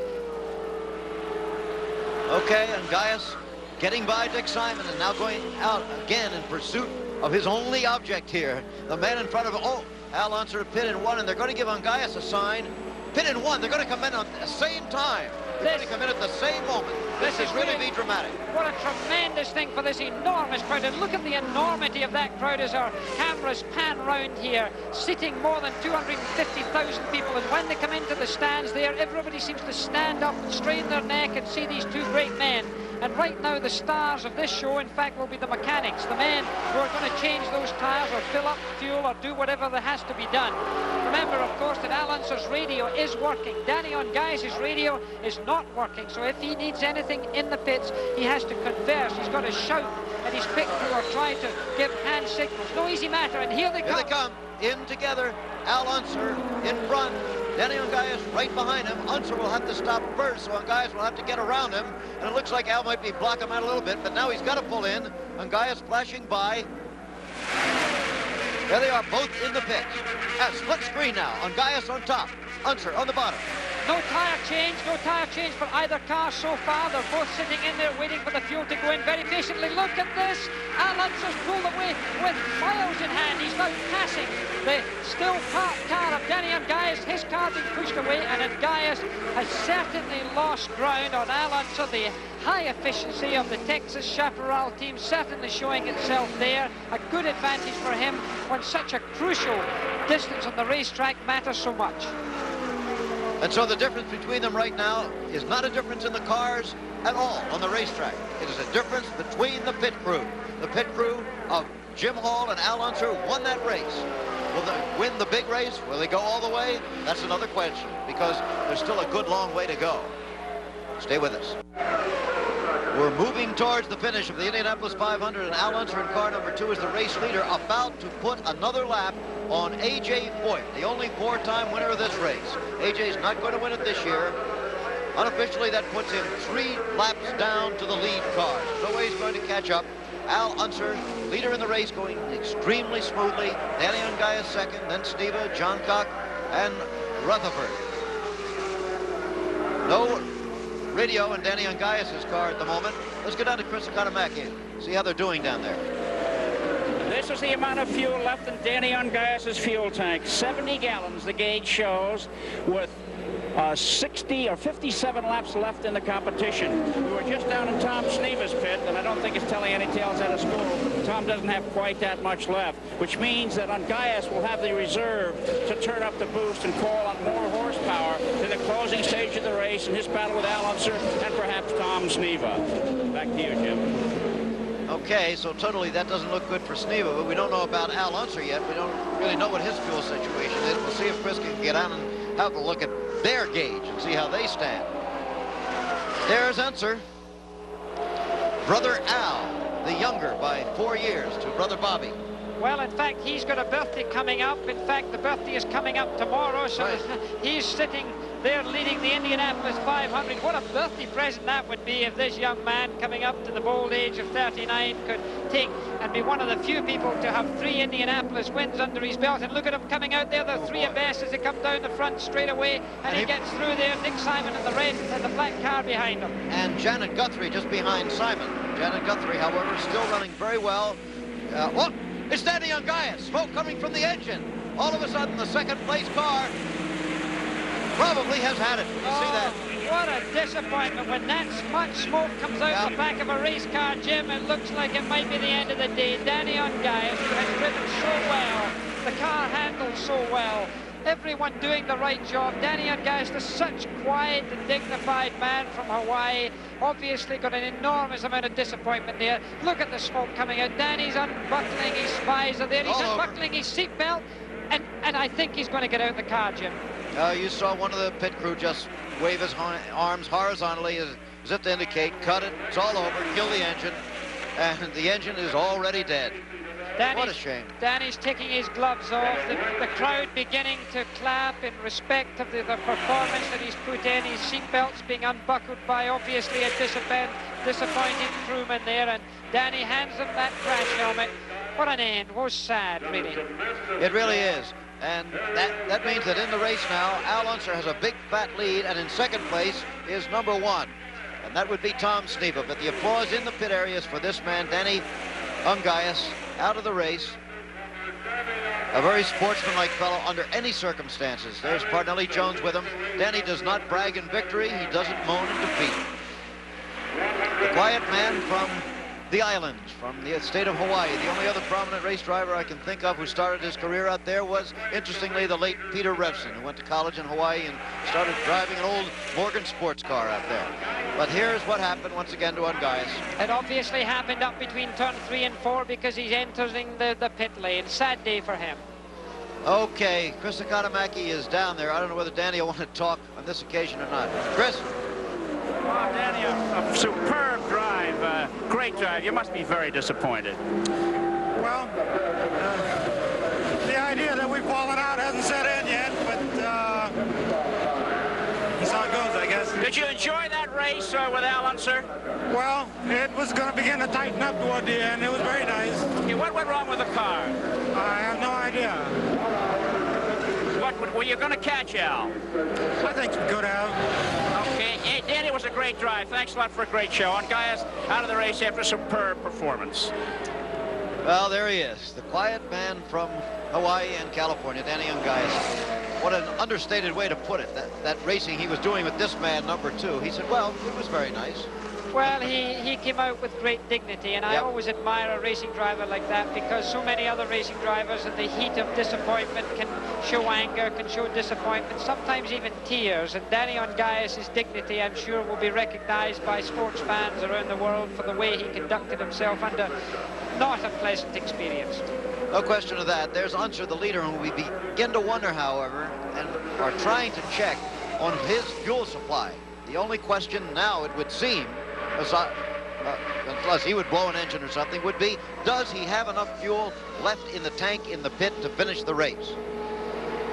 Okay, Guyas getting by Dick Simon and now going out again in pursuit of his only object here. The man in front of him, Al Unser to pit in 1, and they're going to give Guyas a sign. Pit in 1, they're going to come in at the same time. They're going to come in at the same moment. This is really be dramatic. What a tremendous thing for this enormous crowd. And look at the enormity of that crowd as our cameras pan round here, seating more than 250,000 people. And when they come into the stands there, everybody seems to stand up and strain their neck and see these 2 great men. And right now, the stars of this show, in fact, will be the mechanics, the men who are going to change those tires or fill up fuel or do whatever that has to be done. Remember, of course, that Al Unser's radio is working. Danny Guyas' radio is not working. So if he needs anything in the pits, he has to converse. He's got to shout at his pit crew or try to give hand signals. No easy matter. And here they come. Here they come. In together. Al Unser in front. Danny Guyas right behind him. Unser will have to stop first, so Guyas will have to get around him. And it looks like Al might be blocking him out a little bit, but now he's got to pull in. Guyas flashing by. There they are, both in the pits. Split screen now. Guyas on top. Unser on the bottom. No tyre change for either car so far. They're both sitting in there waiting for the fuel to go in very patiently. Look at this. Al Unser's pulled away with miles in hand. He's now passing the still parked car of Danny Ungaius. His car being pushed away, and Ungaius has certainly lost ground on Al Unser. The high efficiency of the Texas Chaparral team certainly showing itself there. A good advantage for him when such a crucial distance on the racetrack matters so much. And so the difference between them right now is not a difference in the cars at all on the racetrack. It is a difference between the pit crew. The pit crew of Jim Hall and Al Unser won that race. Will they win the big race? Will they go all the way? That's another question, because there's still a good long way to go. Stay with us. We're moving towards the finish of the Indianapolis 500, and Al Unser in car number 2 is the race leader, about to put another lap on A.J. Foyt, the only 4-time winner of this race. A.J.'s not going to win it this year. Unofficially, that puts him 3 laps down to the lead car. No way he's going to catch up. Al Unser, leader in the race, going extremely smoothly. Danny Ungaius second, then Sneva, Johncock, and Rutherford. No radio in Danny Ungaius' car at the moment. Let's go down to Chris Economaki, see how they're doing down there. This is the amount of fuel left in Danny Ungaius' fuel tank. 70 gallons, the gauge shows, with 60 or 57 laps left in the competition. We were just down in Tom Sneva's pit, and I don't think it's telling any tales out of school. Tom doesn't have quite that much left, which means that Ungaius will have the reserve to turn up the boost and call on more horsepower to the closing stage of the race in his battle with Al Unser and perhaps Tom Sneva. Back to you, Jim. Okay, so totally that doesn't look good for Sneva, but we don't know about Al Unser yet. We don't really know what his fuel situation is. We'll see if Chris can get on and have a look at their gauge and see how they stand. There's Unser. Brother Al, the younger by 4 years to brother Bobby. Well, in fact, he's got a birthday coming up. In fact, the birthday is coming up tomorrow, so right. He's sitting there leading the Indianapolis 500. What a birthday present that would be if this young man coming up to the bold age of 39 could take and be one of the few people to have 3 Indianapolis wins under his belt. And look at him coming out there, the 3 abreast as they come down the front straight away, and he gets through there. Nick Simon in the red and the black car behind him. And Janet Guthrie just behind Simon. Janet Guthrie, however, still running very well. What? It's Danny Ungaius. Smoke coming from the engine. All of a sudden, the second place car probably has had it. You see that? What a disappointment when that much smoke comes out the back of a race car, Jim. It looks like it might be the end of the day. Danny Ungaius, who has driven so well, the car handles so well, everyone doing the right job. Danny Ungaius, the such quiet and dignified man from Hawaii, obviously got an enormous amount of disappointment there. Look at the smoke coming out. Danny's unbuckling his visor there. He's unbuckling his seatbelt, and I think he's going to get out of the car, Jim. You saw one of the pit crew just wave his arms horizontally as if to indicate, cut it, it's all over, kill the engine, and the engine is already dead. What a shame. Danny's taking his gloves off. The crowd beginning to clap in respect of the performance that he's put in. His seatbelt's being unbuckled by obviously a disappointed crewman there, and Danny hands him that crash helmet. What an end. What sad, really. It really is. And that means that in the race now, Al Unser has a big fat lead, and in second place is number 1. And that would be Tom Sneva. But the applause in the pit area is for this man, Danny Ungaius, out of the race. A very sportsmanlike fellow under any circumstances. There's Parnelli Jones with him. Danny does not brag in victory. He doesn't moan in defeat. The quiet man from the islands, from the state of Hawaii. The only other prominent race driver I can think of who started his career out there was, interestingly, the late Peter Revson, who went to college in Hawaii and started driving an old Morgan sports car out there. But here's what happened once again to Ungaius. It obviously happened up between turn 3 and 4 because he's entering the pit lane. Sad day for him. Okay, Chris Economaki is down there. I don't know whether Danny will want to talk on this occasion or not. Chris? Oh, Danny, a superb drive. Great drive. You must be very disappointed. Well, the idea that we've fallen out hasn't set in yet, but that's how it goes, I guess. Did you enjoy that race with Al Unser? Well, it was going to begin to tighten up toward the end. It was very nice. Okay, what went wrong with the car? I have no idea. Were you going to catch Al? I think it's good, Al. Okay. Hey, Danny, it was a great drive. Thanks a lot for a great show. And Gaius out of the race after a superb performance. Well, there he is, the quiet man from Hawaii and California, Danny Ungaius. What an understated way to put it, that racing he was doing with this man, number 2. He said, well, it was very nice. Well, he came out with great dignity, and I always admire a racing driver like that, because so many other racing drivers in the heat of disappointment can show anger, can show disappointment, sometimes even tears. And Danny Ungaius' dignity, I'm sure, will be recognized by sports fans around the world for the way he conducted himself under not a pleasant experience. No question of that. There's Unser, the leader, who we begin to wonder, however, and are trying to check on his fuel supply. The only question now, it would seem, unless he would blow an engine or something, would be, does he have enough fuel left in the tank in the pit to finish the race?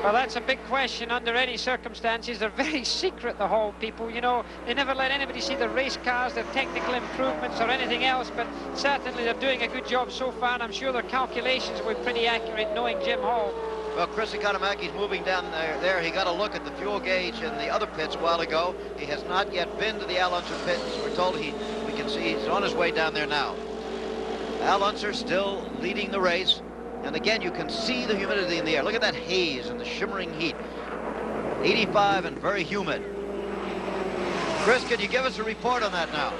Well, that's a big question under any circumstances. They're very secret, the Hall people. You know, they never let anybody see the race cars, their technical improvements or anything else, but certainly they're doing a good job so far, and I'm sure their calculations were pretty accurate, knowing Jim Hall. Well, Chris Economiki's moving down there. He got a look at the fuel gauge in the other pits a while ago. He has not yet been to the Al Unser pits. We're told we can see he's on his way down there now. Al Unser still leading the race. And again, you can see the humidity in the air. Look at that haze and the shimmering heat. 85 and very humid. Chris, can you give us a report on that now?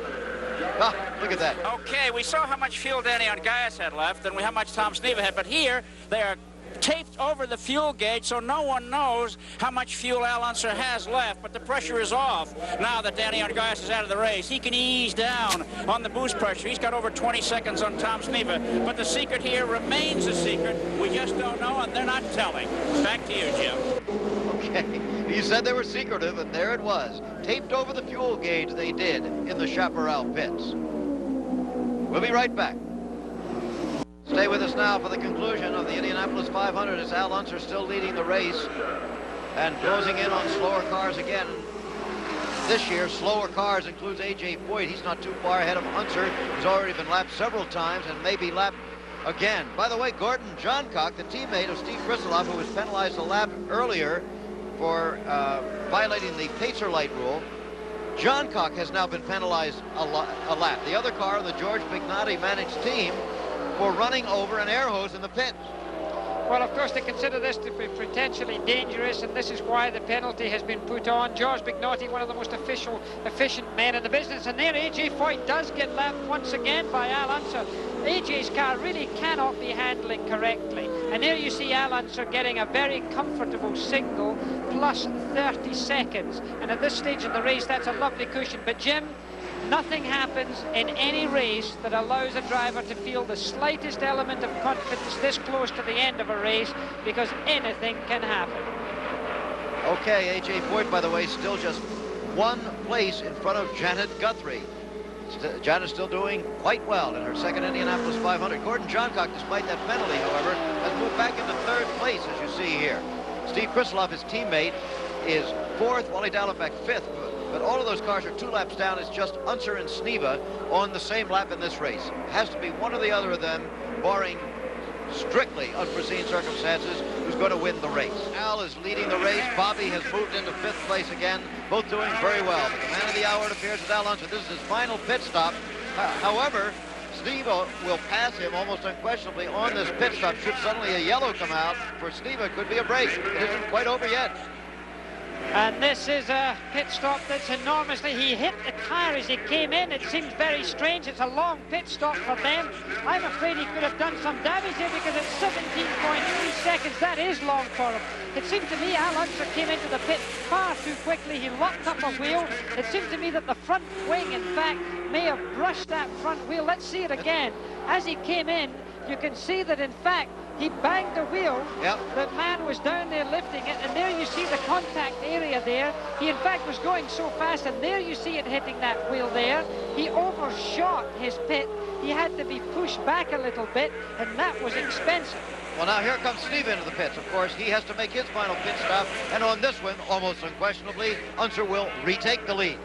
Ah, look at that. Okay, we saw how much fuel Danny Ungaius had left and how much Tom Sneva had, but here they are taped over the fuel gauge, so no one knows how much fuel Al Unser has left, but the pressure is off now that Danny Ungaius is out of the race. He can ease down on the boost pressure. He's got over 20 seconds on Tom Sneva, but the secret here remains a secret. We just don't know, and they're not telling. Back to you, Jim. Okay, you said they were secretive, and there it was. Taped over the fuel gauge they did in the Chaparral pits. We'll be right back. Stay with us now for the conclusion of the Indianapolis 500 as Al Unser still leading the race and closing in on slower cars again. This year, slower cars includes A.J. Foyt. He's not too far ahead of Unser. He's already been lapped several times and may be lapped again. By the way, Gordon Johncock, the teammate of Steve Kristoff, who was penalized a lap earlier for violating the pacer light rule, Johncock has now been penalized a lap. The other car on the George Bignotti managed team for running over an air hose in the pits. Well, of course, they consider this to be potentially dangerous, and this is why the penalty has been put on. George Bignotti, one of the most efficient men in the business, and there A.J. Foyt does get lapped once again by Al Unser. A.J.'s car really cannot be handling correctly, and there you see Al Unser getting a very comfortable single plus 30 seconds, and at this stage in the race, that's a lovely cushion. But Jim, nothing happens in any race that allows a driver to feel the slightest element of confidence this close to the end of a race, because anything can happen. Okay, A.J. Foyt, by the way, still just one place in front of Janet Guthrie. Janet's still doing quite well in her second Indianapolis 500. Gordon Johncock, despite that penalty, however, has moved back into third place, as you see here. Steve Kristoff, his teammate, is fourth, Wally Dallenbach fifth. But all of those cars are 2 laps down. It's just Unser and Sneva on the same lap in this race. It has to be one or the other of them, barring strictly unforeseen circumstances, who's going to win the race. Al is leading the race. Bobby has moved into 5th place again, both doing very well. But the man of the hour, it appears, is Al Unser. This is his final pit stop. However, Sneva will pass him almost unquestionably on this pit stop. Should suddenly a yellow come out for Sneva, could be a break. It isn't quite over yet. And this is a pit stop that's enormously. He hit the tire as he came in. It seems very strange. It's a long pit stop for them. I'm afraid he could have done some damage here because it's 17.3 seconds. That is long for him. It seemed to me Al Unser came into the pit far too quickly. He locked up a wheel. It seemed to me that the front wing, in fact, may have brushed that front wheel. Let's see it again. As he came in, you can see that, in fact, he banged the wheel. Yep. The man was down there lifting it, and there you see the contact area there. He, in fact, was going so fast, and there you see it hitting that wheel there. He overshot his pit. He had to be pushed back a little bit, and that was expensive. Well, now here comes Steve into the pits. Of course, he has to make his final pit stop, and on this one, almost unquestionably, Unser will retake the lead.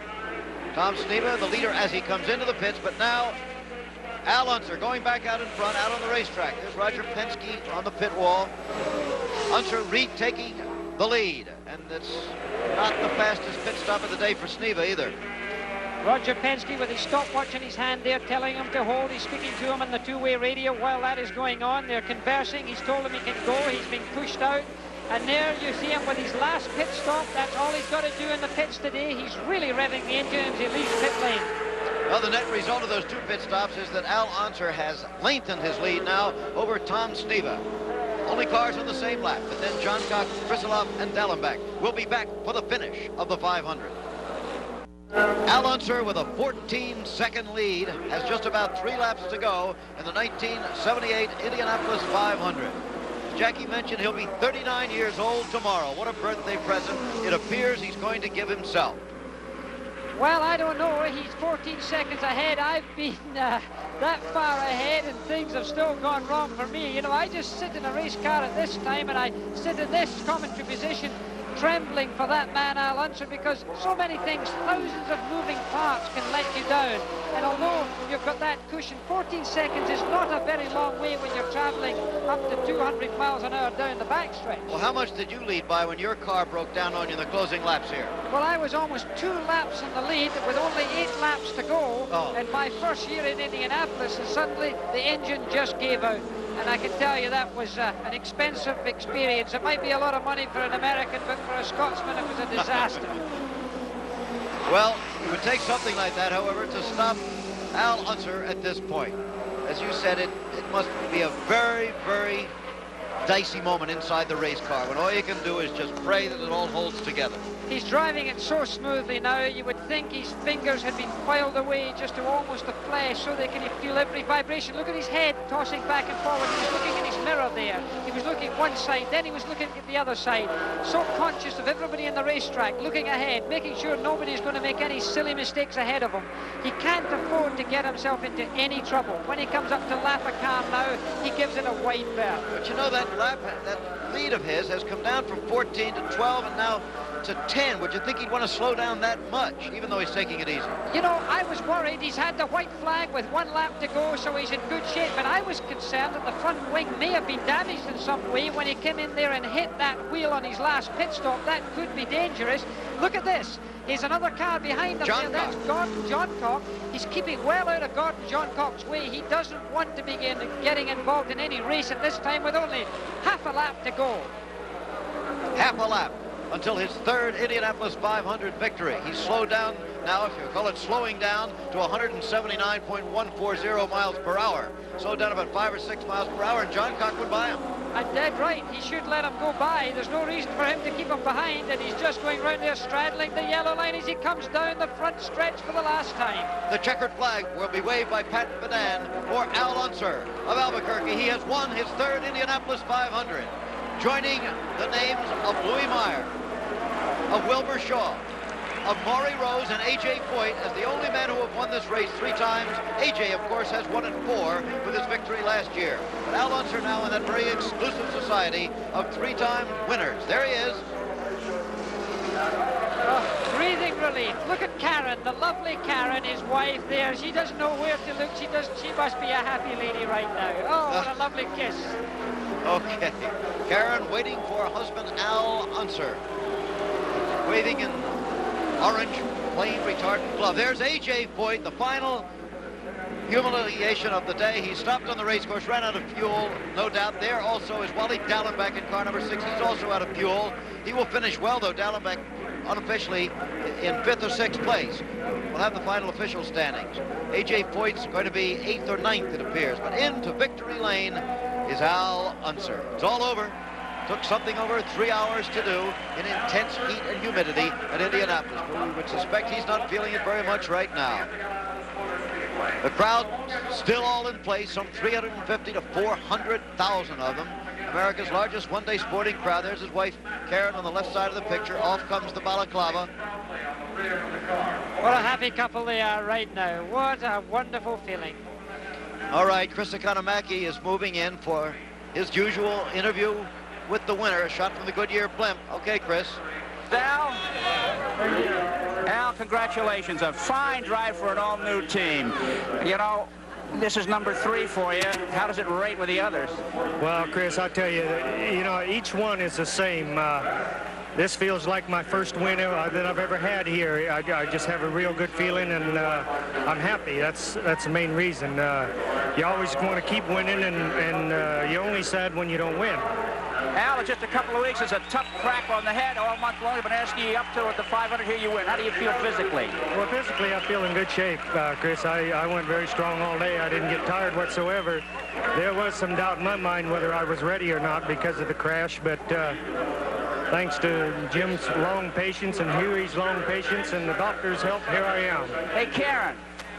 Tom Sneva, the leader as he comes into the pits, but now Al Unser going back out in front, out on the racetrack. There's Roger Penske on the pit wall. Unser retaking the lead. And it's not the fastest pit stop of the day for Sneva either. Roger Penske with his stopwatch in his hand there, telling him to hold. He's speaking to him on the two-way radio while that is going on. They're conversing. He's told him he can go. He's been pushed out. And there you see him with his last pit stop. That's all he's got to do in the pits today. He's really revving the engine as he leaves pit lane. Well, the net result of those two pit stops is that Al Unser has lengthened his lead now over Tom Sneva. Only cars on the same lap, but then John Cox, Krisilov, and Dallenbach will be back for the finish of the 500. Al Unser with a 14-second lead has just about 3 laps to go in the 1978 Indianapolis 500. As Jackie mentioned, he'll be 39 years old tomorrow. What a birthday present it appears he's going to give himself. Well, I don't know. He's 14 seconds ahead. I've been that far ahead, and things have still gone wrong for me. You know, I just sit in a race car at this time, and I sit in this commentary position, trembling for that man Al Unser, because so many things, thousands of moving parts can let you down. And although you've got that cushion, 14 seconds is not a very long way when you're traveling up to 200 miles an hour down the backstretch. Well, how much did you lead by when your car broke down on you in the closing laps here? Well, I was almost 2 laps in the lead with only 8 laps to go. In my first year in Indianapolis, and suddenly the engine just gave out. And I can tell you that was an expensive experience. It might be a lot of money for an American, but for a Scotsman, it was a disaster. Well, it would take something like that, however, to stop Al Unser at this point. As you said, it must be a very, very dicey moment inside the race car when all you can do is just pray that it all holds together. He's driving it so smoothly now, you would think his fingers had been filed away just to almost the flesh so they can feel every vibration. Look at his head tossing back and forward. He was looking in his mirror there. He was looking one side, then he was looking at the other side. So conscious of everybody in the racetrack, looking ahead, making sure nobody's going to make any silly mistakes ahead of him. He can't afford to get himself into any trouble. When he comes up to lap a car now, he gives it a wide berth. But you know, that lead of his has come down from 14 to 12 and now to 10. Would you think he'd want to slow down that much, even though he's taking it easy? You know, I was worried. He's had the white flag with 1 lap to go, so he's in good shape. But I was concerned that the front wing may have been damaged in some way when he came in there and hit that wheel on his last pit stop. That could be dangerous. Look at this. Here's another car behind them. That's Gordon Johncock. He's keeping well out of Gordon Johncock's way. He doesn't want to begin getting involved in any race at this time with only half a lap to go. Half a lap until his 3rd Indianapolis 500 victory. He's slowed down now, if you call it slowing down, to 179.140 miles per hour. Slowed down about 5 or 6 miles per hour, and Johncock would buy him. And dead right. He should let him go by. There's no reason for him to keep him behind, and he's just going round there straddling the yellow line as he comes down the front stretch for the last time. The checkered flag will be waved by Pat Bedan for Al Unser of Albuquerque. He has won his 3rd Indianapolis 500. Joining the names of Louis Meyer, of Wilbur Shaw, of Maury Rose and A.J. Foyt as the only men who have won this race 3 times. A.J., of course, has won it 4 with his victory last year. But Al Unser now in that very exclusive society of 3-time winners. There he is. Breathing relief. Look at Karen, the lovely Karen, his wife there. She doesn't know where to look. She must be a happy lady right now. Oh, what a lovely kiss. Okay. Karen waiting for husband Al Unser. Waving in orange plain retardant glove. There's A.J. Foyt, the final humiliation of the day. He stopped on the race course, ran out of fuel, no doubt. There also is Wally Dallenbach in car number 6. He's also out of fuel. He will finish well, though. Dallenbach unofficially in 5th or 6th place. We'll have the final official standings. A.J. Foyt's going to be 8th or 9th, it appears. But into victory lane is Al Unser. It's all over. Took something over 3 hours to do in intense heat and humidity at Indianapolis. But we would suspect he's not feeling it very much right now. The crowd still all in place, some 350 to 400,000 of them. America's largest one-day sporting crowd. There's his wife, Karen, on the left side of the picture. Off comes the balaclava. What a happy couple they are right now. What a wonderful feeling. All right, Chris Economaki is moving in for his usual interview with the winner, a shot from the Goodyear blimp. Okay, Chris. Al, congratulations. A fine drive for an all-new team. You know, this is number 3 for you. How does it rate with the others? Well, Chris, I'll tell you, you know, each one is the same. This feels like my first win that I've ever had here. I just have a real good feeling, and I'm happy. That's the main reason. You always want to keep winning, and you're only sad when you don't win. Al, it's just a couple of weeks. It's a tough crap on the head all month long. I've been asking you up to the 500. Here you win. How do you feel physically? Well, physically, I feel in good shape, Chris. I went very strong all day. I didn't get tired whatsoever. There was some doubt in my mind whether I was ready or not because of the crash, but thanks to Jim's long patience and Huey's long patience and the doctor's help, here I am. Hey, Karen.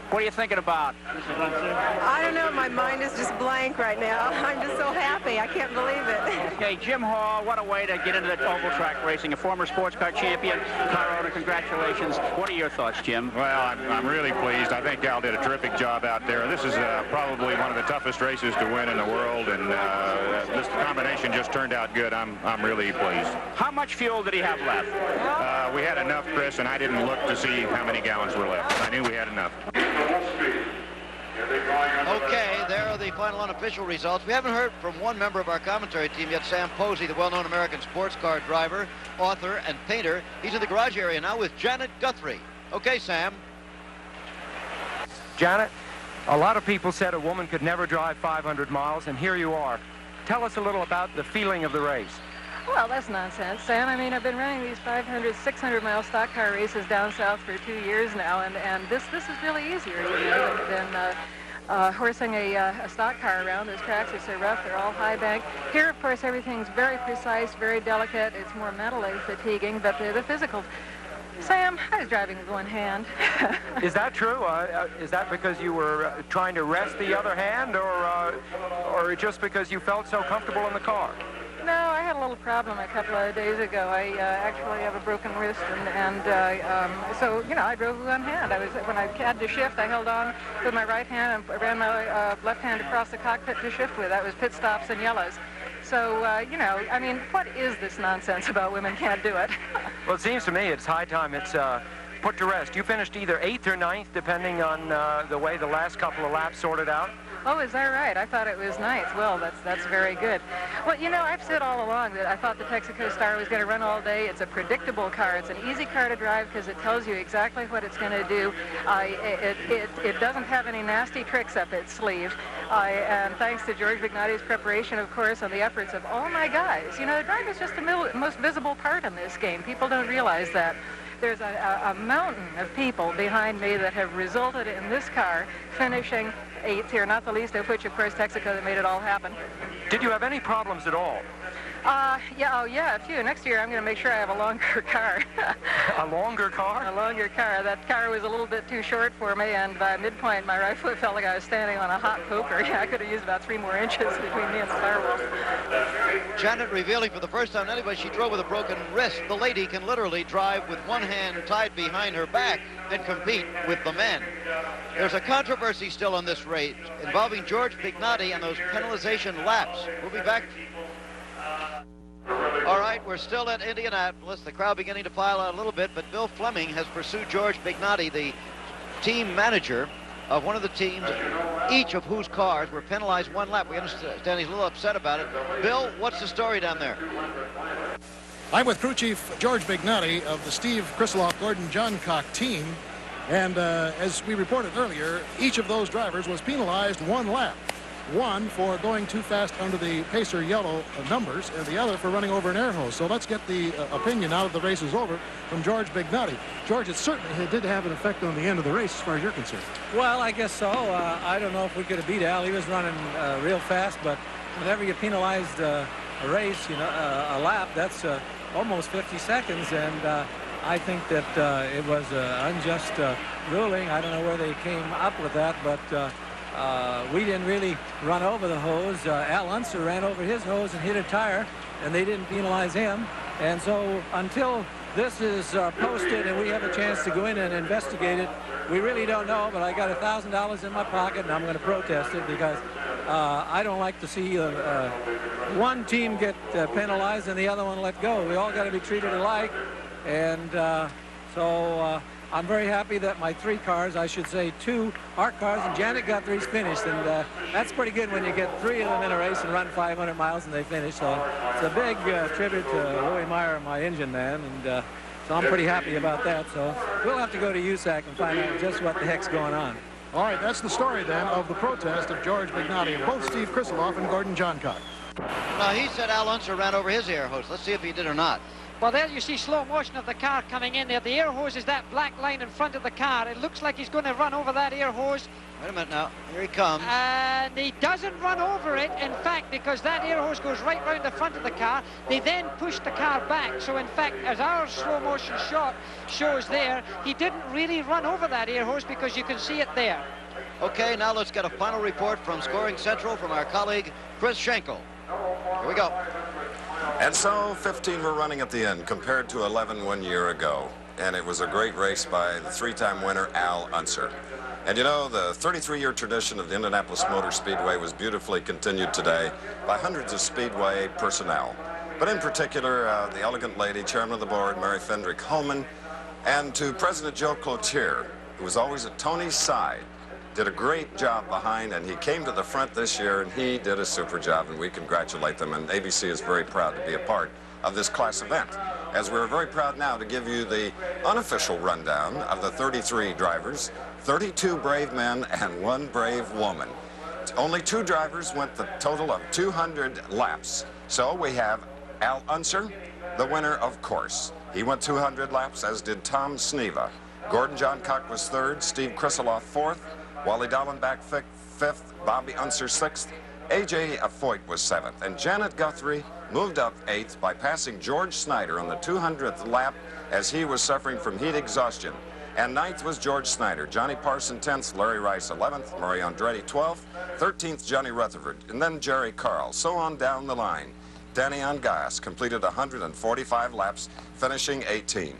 What are you thinking about? I don't know. My mind is just blank right now. I'm just so happy. I can't believe it. Okay, Jim Hall, what a way to get into the oval track racing. A former sports car champion, car owner, congratulations. What are your thoughts, Jim? Well, I'm really pleased. I think Al did a terrific job out there. This is probably one of the toughest races to win in the world, and this combination just turned out good. I'm really pleased. How much fuel did he have left? We had enough, Chris, and I didn't look to see how many gallons were left. I knew we had enough. Okay, there are the final unofficial results. We haven't heard from one member of our commentary team yet, Sam Posey, the well-known American sports car driver, author, and painter. He's in the garage area now with Janet Guthrie. Okay, Sam. Janet, a lot of people said a woman could never drive 500 miles, and here you are. Tell us a little about the feeling of the race. Well, that's nonsense, Sam. I mean, I've been running these 500, 600-mile stock car races down south for 2 years now, and this is really easier, you know, than horsing a stock car around. Those tracks are so rough, they're all high bank. Here, of course, everything's very precise, very delicate. It's more mentally fatiguing, but the physical... Sam, I was driving with one hand. Is that true? Is that because you were trying to rest the other hand, or just because you felt so comfortable in the car? No, I had a little problem a couple of days ago. I actually have a broken wrist, and so, you know, I drove with one hand. When I had to shift, I held on with my right hand and ran my left hand across the cockpit to shift with. That was pit stops and yellows. So, you know, I mean, what is this nonsense about women can't do it? Well, it seems to me it's high time it's put to rest. You finished either 8th or 9th, depending on the way the last couple of laps sorted out. Oh, is that right? I thought it was 9th. Well, that's very good. Well, you know, I've said all along that I thought the Texaco Star was going to run all day. It's a predictable car. It's an easy car to drive because it tells you exactly what it's going to do. It doesn't have any nasty tricks up its sleeve. And thanks to George Bignotti's preparation, of course, and the efforts of all my guys. You know, the driver's just the most visible part in this game. People don't realize that. There's a mountain of people behind me that have resulted in this car finishing 8th here, not the least of which, of course, Texaco that made it all happen. Did you have any problems at all? Yeah, a few. Next year, I'm going to make sure I have a longer car. A longer car? A longer car. That car was a little bit too short for me, and by midpoint, my right foot felt like I was standing on a hot poker. Yeah, I could have used about 3 more inches between me and the firewall. Janet revealing for the first time anybody she drove with a broken wrist. The lady can literally drive with one hand tied behind her back and compete with the men. There's a controversy still on this race involving George Bignotti and those penalization laps. We'll be back. All right, we're still at Indianapolis. The crowd beginning to file out a little bit, but Bill Fleming has pursued George Bignotti, the team manager of one of the teams, each of whose cars were penalized 1 lap. We understand he's a little upset about it. Bill, what's the story down there? I'm with crew chief George Bignotti of the Steve Krisloff Gordon Johncock team. And as we reported earlier, each of those drivers was penalized 1 lap. One for going too fast under the pacer yellow numbers, and the other for running over an air hose. So let's get the opinion now that the race is over from George Bignotti. George, it certainly did have an effect on the end of the race as far as you're concerned. Well, I guess so. I don't know if we could have beat Al. He was running real fast, but whenever you penalized a race, you know, a lap, that's almost 50 seconds, and I think that it was an unjust ruling. I don't know where they came up with that, but we didn't really run over the hose. Al Unser ran over his hose and hit a tire, and they didn't penalize him. And so until this is posted and we have a chance to go in and investigate it, we really don't know. But I got $1,000 in my pocket, and I'm going to protest it because I don't like to see one team get penalized and the other one let go. We all got to be treated alike. And so I'm very happy that my 3 cars, I should say 2, our cars, and Janet Guthrie's finished. And that's pretty good when you get 3 of them in a race and run 500 miles and they finish. So it's a big tribute to Louis Meyer, my engine man. And so I'm pretty happy about that. So we'll have to go to USAC and find out just what the heck's going on. All right, that's the story then of the protest of George Bignotti and both Steve Krisloff and Gordon Johncock. Now, he said Al Unser ran over his air hose. Let's see if he did or not. Well, there you see slow motion of the car coming in there. The air hose is that black line in front of the car. It looks like he's going to run over that air hose. Wait a minute now. Here he comes. And he doesn't run over it, in fact, because that air hose goes right round the front of the car. They then push the car back. So, in fact, as our slow motion shot shows there, he didn't really run over that air hose because you can see it there. Okay, now let's get a final report from Scoring Central from our colleague, Chris Schenkel. Here we go. And so 15 were running at the end compared to 11 1 year ago. And it was a great race by the 3-time winner, Al Unser. And you know, the 33-year tradition of the Indianapolis Motor Speedway was beautifully continued today by hundreds of Speedway personnel. But in particular, the elegant lady, chairman of the board, Mary Fendrick Holman, and to President Joe Cloutier, who was always at Tony's side, did a great job behind, and he came to the front this year, and he did a super job, and we congratulate them, and ABC is very proud to be a part of this class event. As we're very proud now to give you the unofficial rundown of the 33 drivers, 32 brave men and 1 brave woman. Only 2 drivers went the total of 200 laps. So we have Al Unser, the winner, of course. He went 200 laps, as did Tom Sneva. Gordon Johncock was 3rd, Steve Krisloff 4th, Wally Dallenbach 5th, Bobby Unser 6th, A.J. Foyt was 7th, and Janet Guthrie moved up 8th by passing George Snyder on the 200th lap as he was suffering from heat exhaustion. And 9th was George Snyder, Johnny Parson 10th, Larry Rice 11th, Murray Andretti 12th, 13th Johnny Rutherford, and then Jerry Carl, so on down the line. Danny Angas completed 145 laps, finishing 18.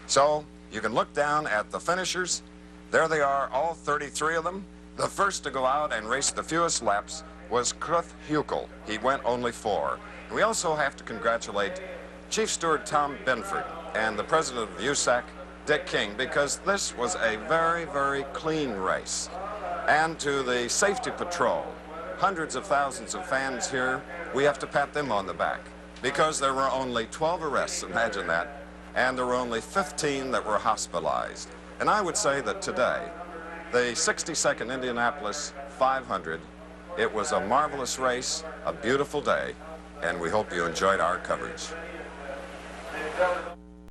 So you can look down at the finishers. There they are, all 33 of them. The first to go out and race the fewest laps was Kruth Huckel. He went only 4. We also have to congratulate Chief Steward Tom Benford and the president of USAC, Dick King, because this was a very, very clean race. And to the safety patrol, hundreds of thousands of fans here, we have to pat them on the back because there were only 12 arrests, imagine that, and there were only 15 that were hospitalized. And I would say that today, the 62nd Indianapolis 500, it was a marvelous race, a beautiful day, and we hope you enjoyed our coverage.